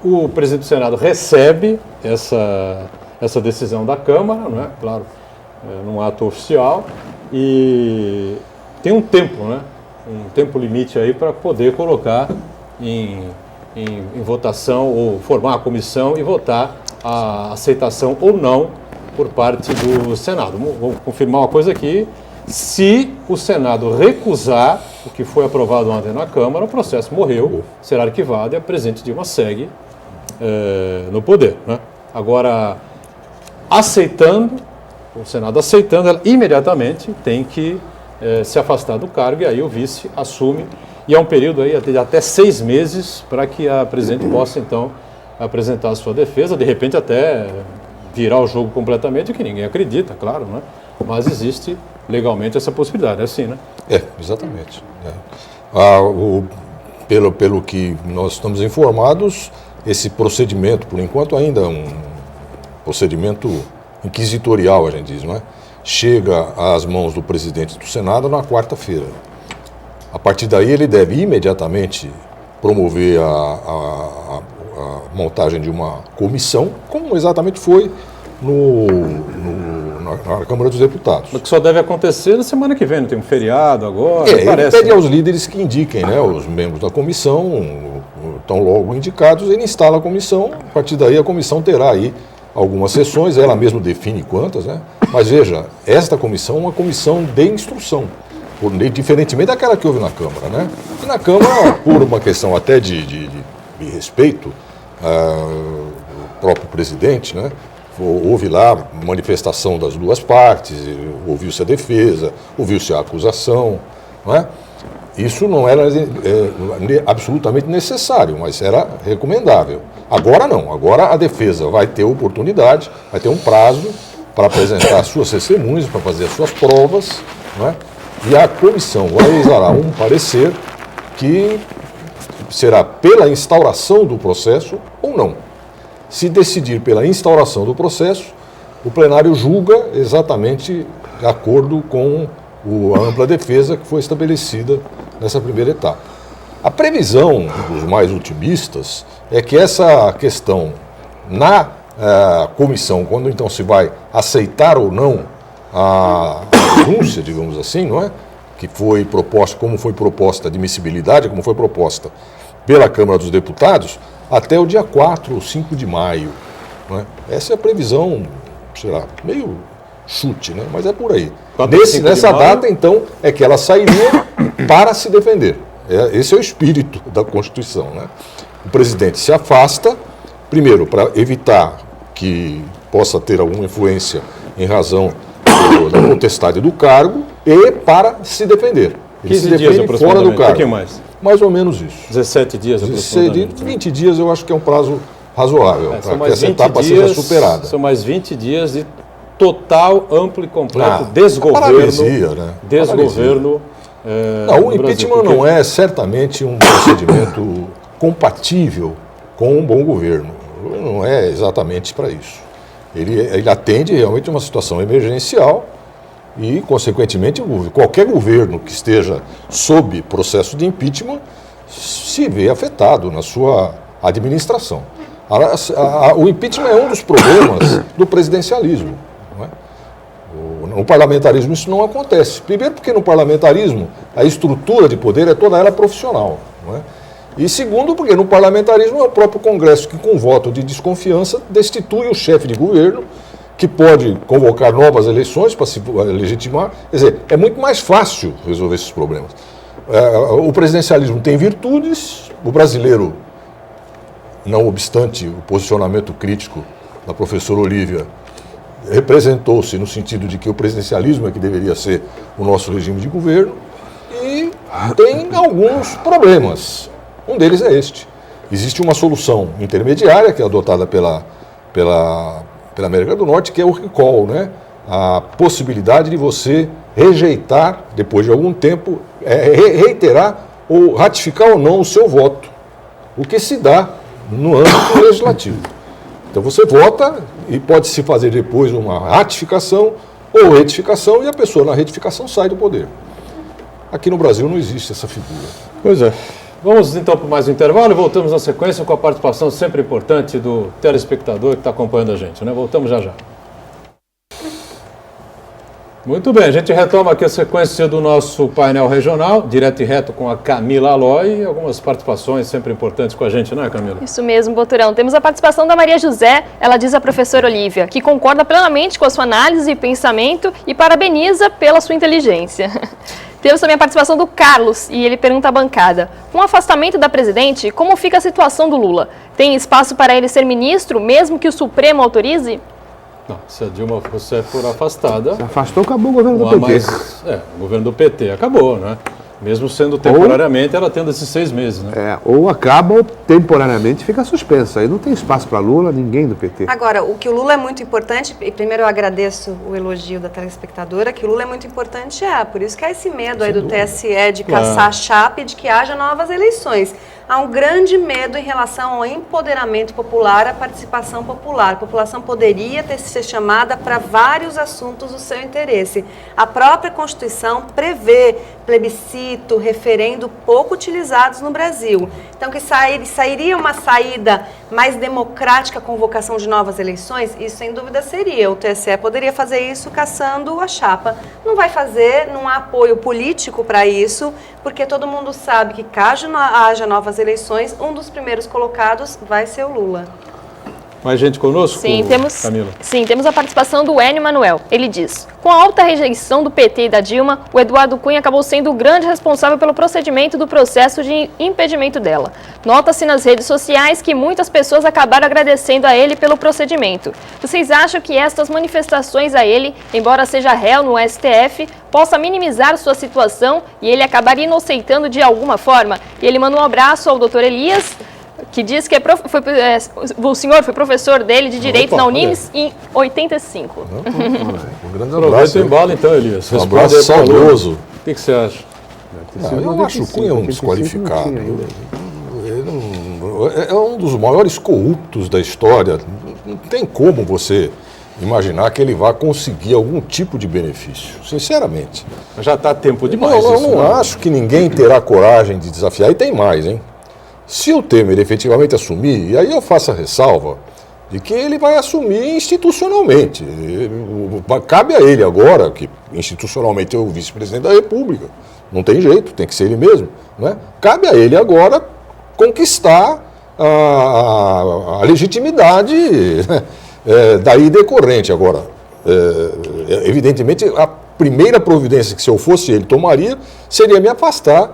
[SPEAKER 1] o presidente do Senado recebe essa decisão da Câmara, não é? Claro, num ato oficial, e tem um tempo, né? Um tempo limite aí para poder colocar em votação ou formar a comissão e votar a aceitação ou não por parte do Senado. Vou confirmar uma coisa aqui: se o Senado recusar o que foi aprovado ontem na Câmara, o processo morreu, será arquivado e a presidente Dilma segue no poder, né? Agora, o Senado aceitando, ela imediatamente tem que se afastar do cargo, e aí o vice assume, e é um período aí de até 6 meses para que a presidente possa, então, apresentar a sua defesa, de repente até virar o jogo completamente, que ninguém acredita, claro, né? Mas existe legalmente essa possibilidade, é assim, né?
[SPEAKER 4] Exatamente. Pelo que nós estamos informados, esse procedimento, por enquanto ainda é um procedimento inquisitorial, a gente diz, não é? Chega às mãos do presidente do Senado na quarta-feira. A partir daí ele deve imediatamente promover a montagem de uma comissão, como exatamente foi na Câmara dos Deputados.
[SPEAKER 1] O que só deve acontecer na semana que vem, não tem um feriado agora,
[SPEAKER 4] ele pede aos líderes que indiquem, né, os membros da comissão, tão logo indicados, ele instala a comissão, a partir daí a comissão terá aí algumas sessões, ela mesma define quantas, né? Mas veja, esta comissão é uma comissão de instrução, diferentemente daquela que houve na Câmara, né? E na Câmara, por uma questão até de respeito ao próprio presidente, né? Houve lá manifestação das duas partes, ouviu-se a defesa, ouviu-se a acusação, não é? Isso não era absolutamente necessário, mas era recomendável. Agora não, agora a defesa vai ter oportunidade, vai ter um prazo para apresentar as suas testemunhas, para fazer as suas provas, não é? E a comissão vai exarar um parecer que será pela instauração do processo ou não. Se decidir pela instauração do processo, o plenário julga exatamente de acordo com a ampla defesa que foi estabelecida nessa primeira etapa. A previsão dos mais otimistas é que essa questão na comissão, quando então se vai aceitar ou não a denúncia, digamos assim, não é? Que foi proposta, como foi proposta a admissibilidade, como foi proposta pela Câmara dos Deputados, até o dia 4 ou 5 de maio. Não é? Essa é a previsão, será meio chute, né? Mas é por aí. Nessa data, então, é que ela sairia para se defender. Esse é o espírito da Constituição, né? O presidente se afasta, primeiro, para evitar que possa ter alguma influência em razão da potestade do cargo e para se defender. Ele se defende fora do cargo.
[SPEAKER 1] Que mais?
[SPEAKER 4] Mais ou menos isso.
[SPEAKER 1] 17 dias aproximadamente.
[SPEAKER 4] 20 dias eu acho que é um prazo razoável para que essa etapa seja superada.
[SPEAKER 1] São mais 20 dias de total, amplo e completo
[SPEAKER 4] paralisia, né?
[SPEAKER 1] Desgoverno.
[SPEAKER 4] Não, o impeachment não é certamente um procedimento compatível com um bom governo. Não é exatamente para isso. Ele atende realmente uma situação emergencial e, consequentemente, qualquer governo que esteja sob processo de impeachment se vê afetado na sua administração. O impeachment é um dos problemas do presidencialismo. Não é? No parlamentarismo isso não acontece. Primeiro porque no parlamentarismo a estrutura de poder é toda ela profissional. Não é? E segundo porque no parlamentarismo é o próprio Congresso que, com voto de desconfiança, destitui o chefe de governo, que pode convocar novas eleições para se legitimar. Quer dizer, é muito mais fácil resolver esses problemas. O presidencialismo tem virtudes, o brasileiro, não obstante o posicionamento crítico da professora Olívia, representou-se no sentido de que o presidencialismo é que deveria ser o nosso regime de governo, e tem alguns problemas. Um deles é este. Existe uma solução intermediária que é adotada pela América do Norte, que é o recall, né? A possibilidade de você rejeitar, depois de algum tempo, reiterar ou ratificar ou não o seu voto, o que se dá no âmbito legislativo. Então você vota e pode-se fazer depois uma ratificação ou retificação e a pessoa na retificação sai do poder. Aqui no Brasil não existe essa figura.
[SPEAKER 1] Pois é. Vamos então para mais um intervalo e voltamos na sequência com a participação sempre importante do telespectador que está acompanhando a gente, né? Voltamos já já. Muito bem, a gente retoma aqui a sequência do nosso painel regional, direto e reto com a Camila Aloy e algumas participações sempre importantes com a gente, não é, Camila?
[SPEAKER 5] Isso mesmo, Boturão. Temos a participação da Maria José, ela diz à professora Olívia, que concorda plenamente com a sua análise e pensamento e parabeniza pela sua inteligência. Temos também a participação do Carlos, e ele pergunta à bancada: com o afastamento da presidente, como fica a situação do Lula? Tem espaço para ele ser ministro, mesmo que o Supremo autorize?
[SPEAKER 1] Não, se a Dilma for afastada...
[SPEAKER 3] Se afastou, acabou o governo do PT.
[SPEAKER 1] O governo do PT acabou, né? Mesmo sendo temporariamente, ela tendo esses 6 meses, né?
[SPEAKER 3] Ou acaba ou temporariamente fica suspenso. Aí não tem espaço para Lula, ninguém do PT.
[SPEAKER 2] Agora, o que o Lula é muito importante, e primeiro eu agradeço o elogio da telespectadora, que o Lula é muito importante, por isso que há esse medo aí do TSE de caçar a chapa e de que haja novas eleições. Há um grande medo em relação ao empoderamento popular, à participação popular. A população poderia ser chamada para vários assuntos do seu interesse. A própria Constituição prevê plebiscito, referendo pouco utilizados no Brasil. Então, que sairia uma saída mais democrática, a convocação de novas eleições? Isso, sem dúvida, seria. O TSE poderia fazer isso caçando a chapa. Não vai fazer, não há apoio político para isso, porque todo mundo sabe que, caso haja novas eleições, um dos primeiros colocados vai ser o Lula.
[SPEAKER 1] Mais gente conosco,
[SPEAKER 5] Sim,
[SPEAKER 1] Camila?
[SPEAKER 5] Sim, temos a participação do Enio Manuel. Ele diz: com a alta rejeição do PT e da Dilma, o Eduardo Cunha acabou sendo o grande responsável pelo procedimento do processo de impedimento dela. Nota-se nas redes sociais que muitas pessoas acabaram agradecendo a ele pelo procedimento. Vocês acham que estas manifestações a ele, embora seja réu no STF, possa minimizar sua situação e ele acabar inocentando de alguma forma? E ele manda um abraço ao doutor Elias, que diz que o senhor foi professor dele de Direito na Unimes em 85.
[SPEAKER 4] Um grande
[SPEAKER 1] Aproveita
[SPEAKER 4] abraço.
[SPEAKER 1] o embalo então, Elias.
[SPEAKER 4] Um
[SPEAKER 1] Responde
[SPEAKER 4] abraço
[SPEAKER 1] aí pro aluno.
[SPEAKER 4] saudoso.
[SPEAKER 1] O que você acha?
[SPEAKER 4] Eu acho o Cunha um desqualificado. É um dos maiores corruptos da história. Não tem como você imaginar que ele vá conseguir algum tipo de benefício, sinceramente.
[SPEAKER 1] Já está tempo demais.
[SPEAKER 4] Eu
[SPEAKER 1] isso,
[SPEAKER 4] não
[SPEAKER 1] né?
[SPEAKER 4] acho que ninguém terá coragem de desafiar. E tem mais, hein? Se o Temer efetivamente assumir, e aí eu faço a ressalva de que ele vai assumir institucionalmente. Cabe a ele agora, que institucionalmente é o vice-presidente da República, não tem jeito, tem que ser ele mesmo, né? Cabe a ele agora conquistar a legitimidade daí decorrente. Agora, evidentemente, a primeira providência que, se eu fosse ele, tomaria seria me afastar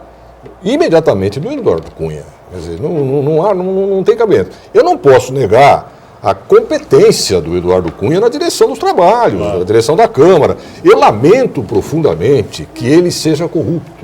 [SPEAKER 4] imediatamente do Eduardo Cunha. Quer dizer, não tem cabimento. Eu não posso negar a competência do Eduardo Cunha na direção dos trabalhos, na direção da Câmara. Eu lamento profundamente que ele seja corrupto.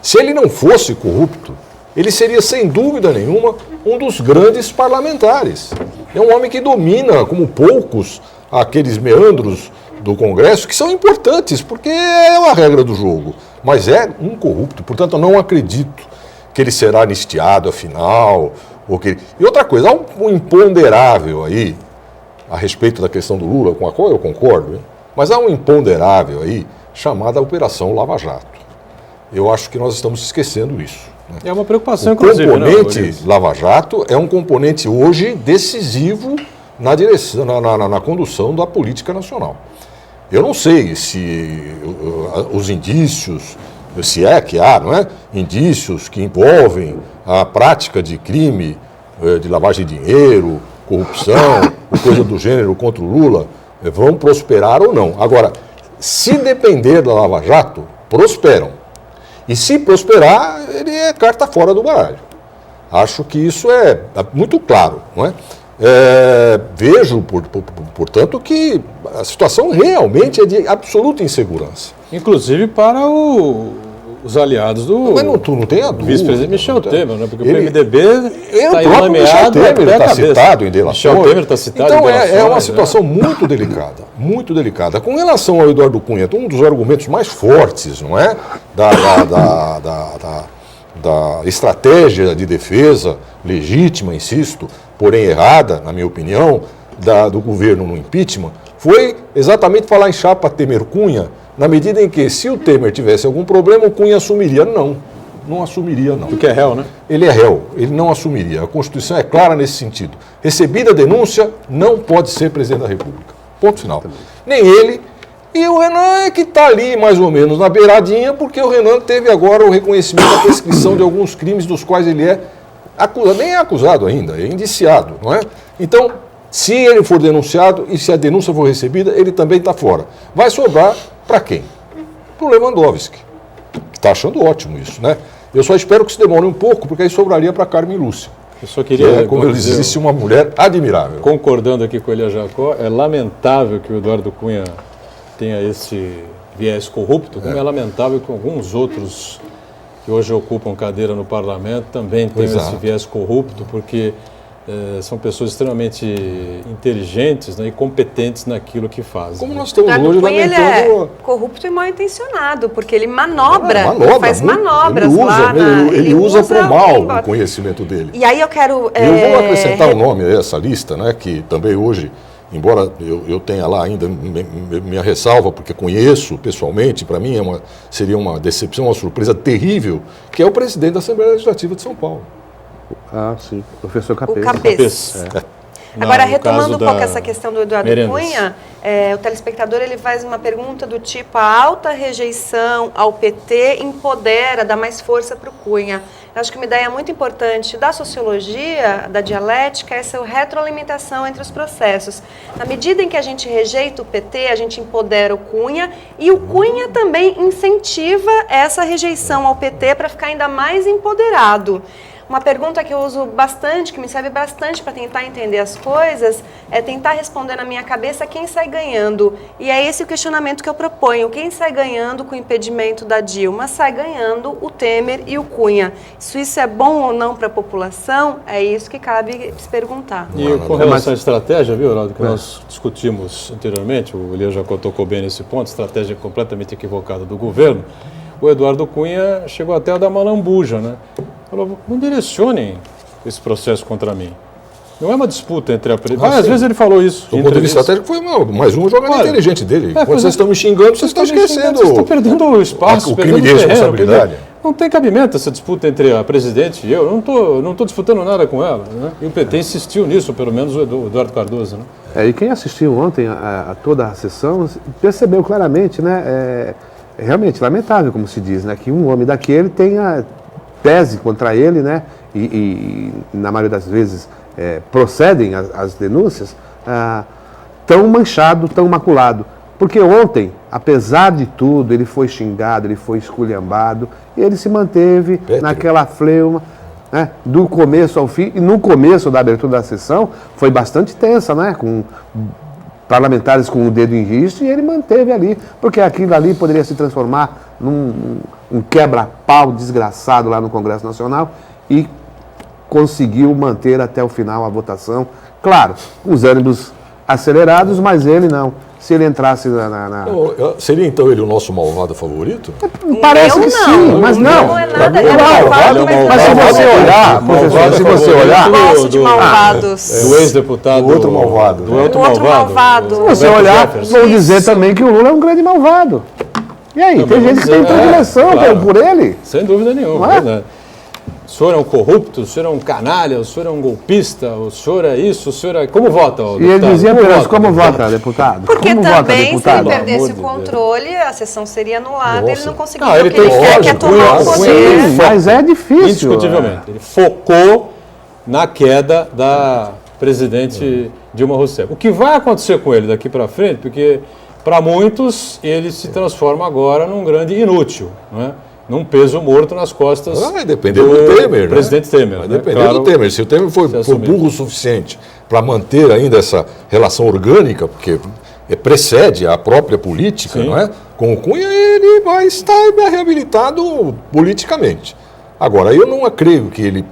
[SPEAKER 4] Se ele não fosse corrupto, ele seria, sem dúvida nenhuma, um dos grandes parlamentares. É um homem que domina, como poucos, aqueles meandros do Congresso, que são importantes, porque é uma regra do jogo. Mas é um corrupto, portanto, eu não acredito que ele será anistiado, afinal. E outra coisa, há um imponderável aí, a respeito da questão do Lula, com a qual eu concordo, hein? Mas há um imponderável aí, chamado Operação Lava Jato. Eu acho que nós estamos esquecendo isso. Né?
[SPEAKER 1] É uma preocupação,
[SPEAKER 4] O
[SPEAKER 1] inclusive,
[SPEAKER 4] componente Lava Jato é um componente hoje decisivo na direção, na condução da política nacional. Eu não sei se os indícios, se é que há, não é? Indícios que envolvem a prática de crime, de lavagem de dinheiro, corrupção, ou coisa do gênero contra o Lula, vão prosperar ou não. Agora, se depender da Lava Jato, prosperam. E se prosperar, ele é carta fora do baralho. Acho que isso é muito claro, não é? Vejo, portanto, que a situação realmente é de absoluta insegurança.
[SPEAKER 1] Inclusive para os aliados do
[SPEAKER 4] Mas não tem a dúvida.
[SPEAKER 1] vice-presidente Michel Temer, né? Porque o
[SPEAKER 4] Ele-
[SPEAKER 1] PMDB está
[SPEAKER 4] O próprio Michel Temer está citado em delações.
[SPEAKER 1] Michel Temer está citado
[SPEAKER 4] então
[SPEAKER 1] em delações.
[SPEAKER 4] é uma situação muito delicada, muito delicada. Com relação ao Eduardo Cunha, um dos argumentos mais fortes, não é? Da estratégia de defesa legítima, insisto, porém errada, na minha opinião, do governo no impeachment, foi exatamente falar em chapa Temer-Cunha, na medida em que, se o Temer tivesse algum problema, o Cunha assumiria. Não assumiria, não.
[SPEAKER 1] Porque é réu, né?
[SPEAKER 4] Ele é réu, ele não assumiria. A Constituição é clara nesse sentido. Recebida a denúncia, não pode ser presidente da República. Ponto final. Nem ele. E o Renan é que está ali, mais ou menos, na beiradinha, porque o Renan teve agora o reconhecimento da prescrição de alguns crimes dos quais ele é acusado. Nem é acusado ainda, é indiciado, não é? Então, se ele for denunciado e se a denúncia for recebida, ele também está fora. Vai sobrar para quem? Para o Lewandowski, que está achando ótimo isso, né? Eu só espero que se demore um pouco, porque aí sobraria para Carmen Lúcia.
[SPEAKER 1] Eu só queria,
[SPEAKER 4] Como eu disse, uma mulher admirável.
[SPEAKER 1] concordando aqui com o Elia Jacó, é lamentável que o Eduardo Cunha tenha esse viés corrupto, como é lamentável que alguns outros que hoje ocupam cadeira no parlamento também tenham esse
[SPEAKER 4] Exato.
[SPEAKER 1] viés corrupto, porque são pessoas extremamente inteligentes, né, e competentes naquilo que fazem.
[SPEAKER 4] Como nós
[SPEAKER 2] O
[SPEAKER 4] estamos
[SPEAKER 2] Eduardo
[SPEAKER 4] hoje
[SPEAKER 2] Cunha, ele
[SPEAKER 4] lamentando...
[SPEAKER 2] é corrupto e mal intencionado, porque ele manobra, faz
[SPEAKER 4] muito.
[SPEAKER 2] manobras
[SPEAKER 4] ele usa,
[SPEAKER 2] lá.
[SPEAKER 4] ele usa para o mal
[SPEAKER 2] bem-
[SPEAKER 4] o conhecimento dele.
[SPEAKER 2] E aí eu quero...
[SPEAKER 4] E eu vou acrescentar um nome a essa lista, né, que também hoje, embora eu tenha lá ainda minha ressalva, porque conheço pessoalmente, para mim seria uma decepção, uma surpresa terrível, que é o presidente da Assembleia Legislativa de São Paulo.
[SPEAKER 3] Ah, sim. Professor
[SPEAKER 2] O
[SPEAKER 3] Capês.
[SPEAKER 2] Capês.
[SPEAKER 1] Na-
[SPEAKER 2] Agora,
[SPEAKER 1] no
[SPEAKER 2] retomando
[SPEAKER 1] caso
[SPEAKER 2] um pouco
[SPEAKER 1] da
[SPEAKER 2] essa questão do Eduardo
[SPEAKER 1] Merendas.
[SPEAKER 2] Cunha, o telespectador ele faz uma pergunta do tipo: a alta rejeição ao PT empodera, dá mais força para o Cunha. Eu acho que uma ideia muito importante da sociologia, da dialética, é essa retroalimentação entre os processos. Na medida em que a gente rejeita o PT, a gente empodera o Cunha, e o Cunha também incentiva essa rejeição ao PT para ficar ainda mais empoderado. Uma pergunta que eu uso bastante, que me serve bastante para tentar entender as coisas, é tentar responder na minha cabeça quem sai ganhando. E é esse o questionamento que eu proponho. Quem sai ganhando com o impedimento da Dilma? Sai ganhando o Temer e o Cunha. Se isso é bom ou não para a população, é isso que cabe se perguntar.
[SPEAKER 1] E com relação à estratégia, viu, Heraldo, que nós discutimos anteriormente, o Elias já tocou bem nesse ponto, estratégia completamente equivocada do governo, o Eduardo Cunha chegou até a dar uma lambuja, né? Falou, não direcionem esse processo contra mim. Não é uma disputa entre a... Às vezes ele falou isso.
[SPEAKER 4] Do ponto de vista estratégico, foi mais uma jogada inteligente dele. Quando vocês estão me xingando, vocês estão esquecendo.
[SPEAKER 1] Vocês estão perdendo o espaço,
[SPEAKER 4] o crime de responsabilidade.
[SPEAKER 1] Não tem cabimento essa disputa entre a presidente e eu. Eu não estou disputando nada com ela. Né? E o PT insistiu nisso, pelo menos o Eduardo Cardoso. Né?
[SPEAKER 3] E quem assistiu ontem a toda a sessão percebeu claramente, né? É realmente lamentável, como se diz, né? Que um homem daquele tenha tese contra ele, né? E na maioria das vezes procedem as denúncias tão manchado, tão maculado. Porque ontem, apesar de tudo, ele foi xingado, ele foi esculhambado, e ele se manteve naquela fleuma, né? Do começo ao fim. E no começo da abertura da sessão foi bastante tensa, né? Com parlamentares com o dedo em riste, e ele manteve ali, porque aquilo ali poderia se transformar num quebra-pau desgraçado lá no Congresso Nacional, e conseguiu manter até o final a votação. Claro, com os ânimos acelerados, mas ele não. Se ele entrasse
[SPEAKER 4] Seria então ele o nosso malvado favorito?
[SPEAKER 3] Parece que sim, mas não.
[SPEAKER 2] Não é nada, ele é malvado,
[SPEAKER 3] mas se você olhar, professor, se você olhar...
[SPEAKER 2] Gosto de malvados.
[SPEAKER 1] Do ex-deputado...
[SPEAKER 4] Do outro malvado.
[SPEAKER 1] Do outro malvado.
[SPEAKER 3] Se você olhar, vão dizer também que o Lula é um grande malvado. E aí, tem gente que tem predileção por ele.
[SPEAKER 1] Sem dúvida nenhuma, é verdade. O senhor é um corrupto, o senhor é um canalha, o senhor é um golpista, o senhor é isso, o senhor é... Como vota,
[SPEAKER 3] deputado? E ele dizia, como vota, deputado?
[SPEAKER 2] Porque
[SPEAKER 3] como
[SPEAKER 2] também,
[SPEAKER 3] vota,
[SPEAKER 2] se ele perdesse o controle, a sessão seria anulada, ele não conseguiria
[SPEAKER 1] ele
[SPEAKER 2] o que ele quer, que é tomar o poder.
[SPEAKER 3] Sim, mas é difícil.
[SPEAKER 1] Indiscutivelmente. Ele focou na queda da presidente Dilma Rousseff. O que vai acontecer com ele daqui para frente, porque para muitos ele se transforma agora num grande inútil, não é? Num peso morto nas costas
[SPEAKER 4] do Temer,
[SPEAKER 1] presidente Temer.
[SPEAKER 4] Vai depender do Temer. Se o Temer for burro o suficiente para manter ainda essa relação orgânica, porque precede a própria política, não é? Com o Cunha, ele vai estar reabilitado politicamente. Agora, eu não creio que ele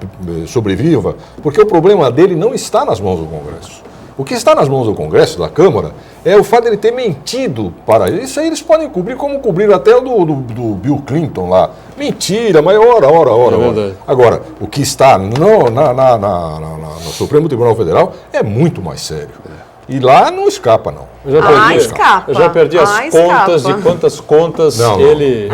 [SPEAKER 4] sobreviva, porque o problema dele não está nas mãos do Congresso. O que está nas mãos do Congresso, da Câmara, é o fato de ele ter mentido para ele. Isso aí eles podem cobrir, como cobriram até o do Bill Clinton lá. Mentira, mas ora. Agora, o que está no Supremo Tribunal Federal é muito mais sério. E lá não escapa, não.
[SPEAKER 1] Eu já perdi as contas de quantas contas ele...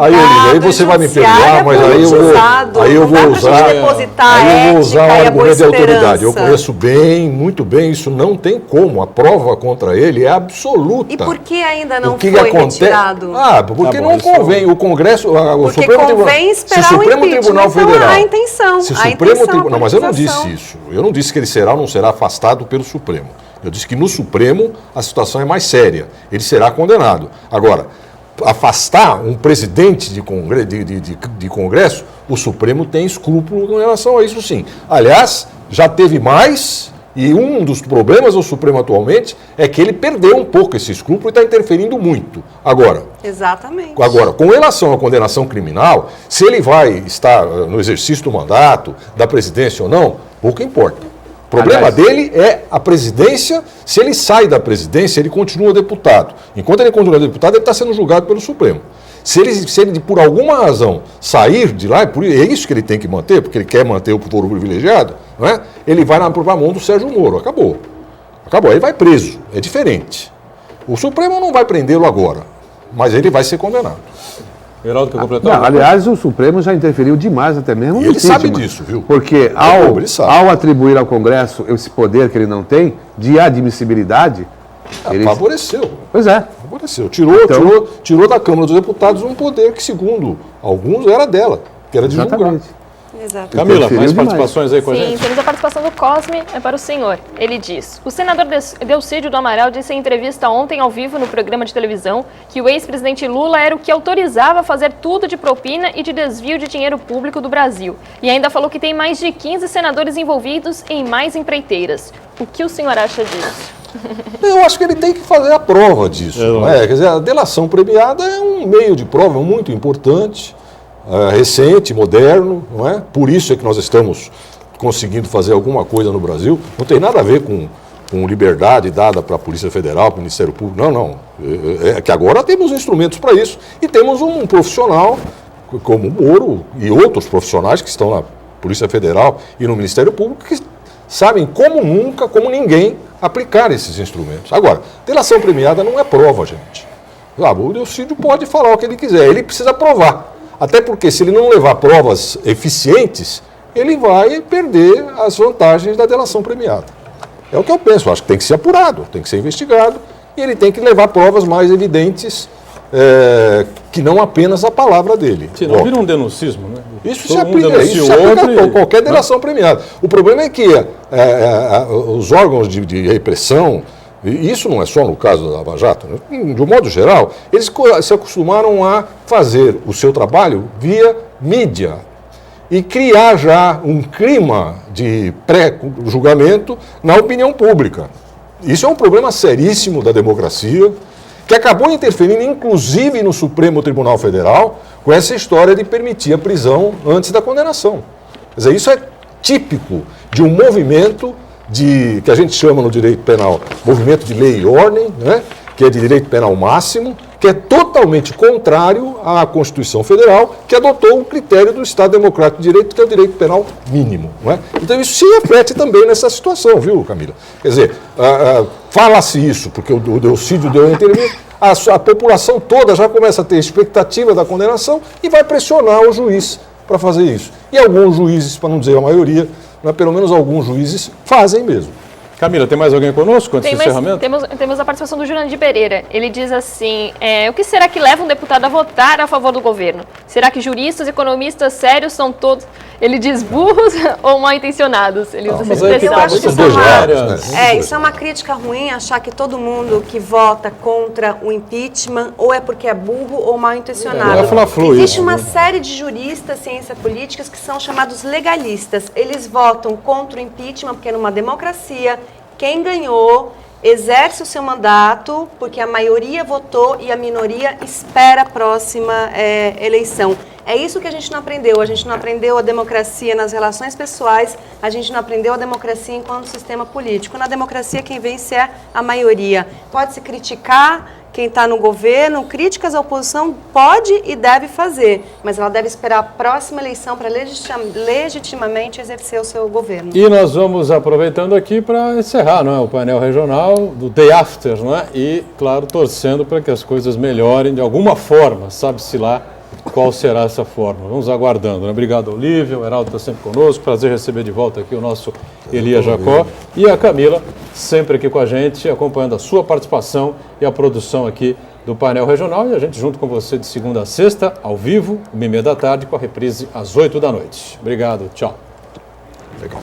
[SPEAKER 4] Aí você vai me perdoar, mas aí eu vou usar um argumento de autoridade. Eu conheço muito bem, isso não tem como. A prova contra ele é absoluta.
[SPEAKER 2] E por que ainda não foi retirado?
[SPEAKER 4] Porque não convém. O Congresso, o Supremo Tribunal Federal...
[SPEAKER 2] A intenção.
[SPEAKER 4] Não, mas eu não disse isso. Eu não disse que ele será ou não será afastado pelo Supremo. Eu disse que no Supremo a situação é mais séria. Ele será condenado. Agora, afastar um presidente de Congresso, o Supremo tem escrúpulo com relação a isso, sim. Aliás, já teve mais, e um dos problemas do Supremo atualmente é que ele perdeu um pouco esse escrúpulo e está interferindo muito.
[SPEAKER 2] Exatamente.
[SPEAKER 4] Agora, com relação à condenação criminal, se ele vai estar no exercício do mandato, da presidência ou não, pouco importa. O problema dele é a presidência. Se ele sai da presidência, ele continua deputado. Enquanto ele continua deputado, ele está sendo julgado pelo Supremo. Se ele, por alguma razão, sair de lá, é isso que ele tem que manter, porque ele quer manter o foro privilegiado, não é? Ele vai na mão do Sérgio Moro. Acabou. Ele vai preso. É diferente. O Supremo não vai prendê-lo agora, mas ele vai ser condenado.
[SPEAKER 1] Geraldo, quer completar?
[SPEAKER 3] Aliás, o Supremo já interferiu demais até mesmo no
[SPEAKER 4] impeachment. Ele sabe disso, viu?
[SPEAKER 3] Porque ao atribuir ao Congresso esse poder que ele não tem, de admissibilidade...
[SPEAKER 4] Favoreceu.
[SPEAKER 3] Pois é.
[SPEAKER 4] Favoreceu. Tirou da Câmara dos Deputados um poder que, segundo alguns, era dela. que era divulgar.
[SPEAKER 3] Exatamente.
[SPEAKER 2] Exato.
[SPEAKER 1] Camila, mais
[SPEAKER 3] Interferiu demais.
[SPEAKER 1] participações aí com a
[SPEAKER 5] Sim,
[SPEAKER 1] gente?
[SPEAKER 5] temos a participação do Cosme, é para o senhor. Ele diz: o senador Delcídio do Amaral disse em entrevista ontem ao vivo no programa de televisão que o ex-presidente Lula era o que autorizava fazer tudo de propina e de desvio de dinheiro público do Brasil. E ainda falou que tem mais de 15 senadores envolvidos em mais empreiteiras. O que o senhor acha disso?
[SPEAKER 4] Eu acho que ele tem que fazer a prova disso. Não é? Quer dizer, a delação premiada é um meio de prova muito importante, recente, moderno, não é? Por isso é que nós estamos conseguindo fazer alguma coisa no Brasil. Não tem nada a ver com liberdade dada para a Polícia Federal, para o Ministério Público. Não, não. É que agora temos instrumentos para isso e temos um profissional como o Moro e outros profissionais que estão na Polícia Federal e no Ministério Público que sabem como nunca, como ninguém, aplicar esses instrumentos. Agora, delação premiada não é prova, gente. O Delcídio pode falar o que ele quiser, ele precisa provar. Até porque se ele não levar provas eficientes, ele vai perder as vantagens da delação premiada. É o que eu penso, acho que tem que ser apurado, tem que ser investigado, e ele tem que levar provas mais evidentes que não apenas a palavra dele.
[SPEAKER 1] Se não vira um denuncismo, né?
[SPEAKER 4] Isso se aplica a qualquer delação premiada. O problema é que os órgãos de repressão, e isso não é só no caso da Lava Jato, né? De um modo geral, eles se acostumaram a fazer o seu trabalho via mídia e criar já um clima de pré-julgamento na opinião pública. Isso é um problema seríssimo da democracia, que acabou interferindo inclusive no Supremo Tribunal Federal com essa história de permitir a prisão antes da condenação. Quer dizer, isso é típico de um movimento que a gente chama no direito penal movimento de lei e ordem, né, que é de direito penal máximo, que é totalmente contrário à Constituição Federal, que adotou o critério do Estado Democrático de Direito, que é o direito penal mínimo. Não é? Então isso se reflete também nessa situação, viu, Camila? Quer dizer, fala-se isso, porque o Delcídio deu a entrevista, a população toda já começa a ter expectativa da condenação e vai pressionar o juiz para fazer isso. E alguns juízes, para não dizer a maioria, pelo menos alguns juízes fazem mesmo.
[SPEAKER 1] Camila, tem mais alguém conosco antes do encerramento?
[SPEAKER 5] Temos a participação do Jurandir Pereira. Ele diz assim, o que será que leva um deputado a votar a favor do governo? Será que juristas, economistas sérios são todos, ele diz, burros ou mal intencionados? Ele usa essa expressão.
[SPEAKER 2] Eu acho que isso é uma crítica ruim, achar que todo mundo que vota contra o impeachment ou é porque é burro ou mal intencionado. Existe uma série de juristas, ciências políticas, que são chamados legalistas. Eles votam contra o impeachment porque numa democracia quem ganhou exerce o seu mandato porque a maioria votou e a minoria espera a próxima eleição. É isso que a gente não aprendeu. A gente não aprendeu a democracia nas relações pessoais, a gente não aprendeu a democracia enquanto sistema político. Na democracia, quem vence é a maioria. Pode-se criticar quem está no governo, críticas à oposição pode e deve fazer, mas ela deve esperar a próxima eleição para legitimamente exercer o seu governo.
[SPEAKER 1] E nós vamos aproveitando aqui para encerrar, não é, o painel regional do Day After, não é? E, claro, torcendo para que as coisas melhorem de alguma forma, sabe-se lá qual será essa forma. Vamos aguardando, né? Obrigado, Olívia, o Heraldo está sempre conosco, prazer receber de volta aqui o nosso Elias Jacó e a Camila, sempre aqui com a gente, acompanhando a sua participação e a produção aqui do painel regional, e a gente junto com você de segunda a sexta, ao vivo, 1h30 da tarde, com a reprise às 8 da noite. Obrigado, tchau.
[SPEAKER 4] Legal.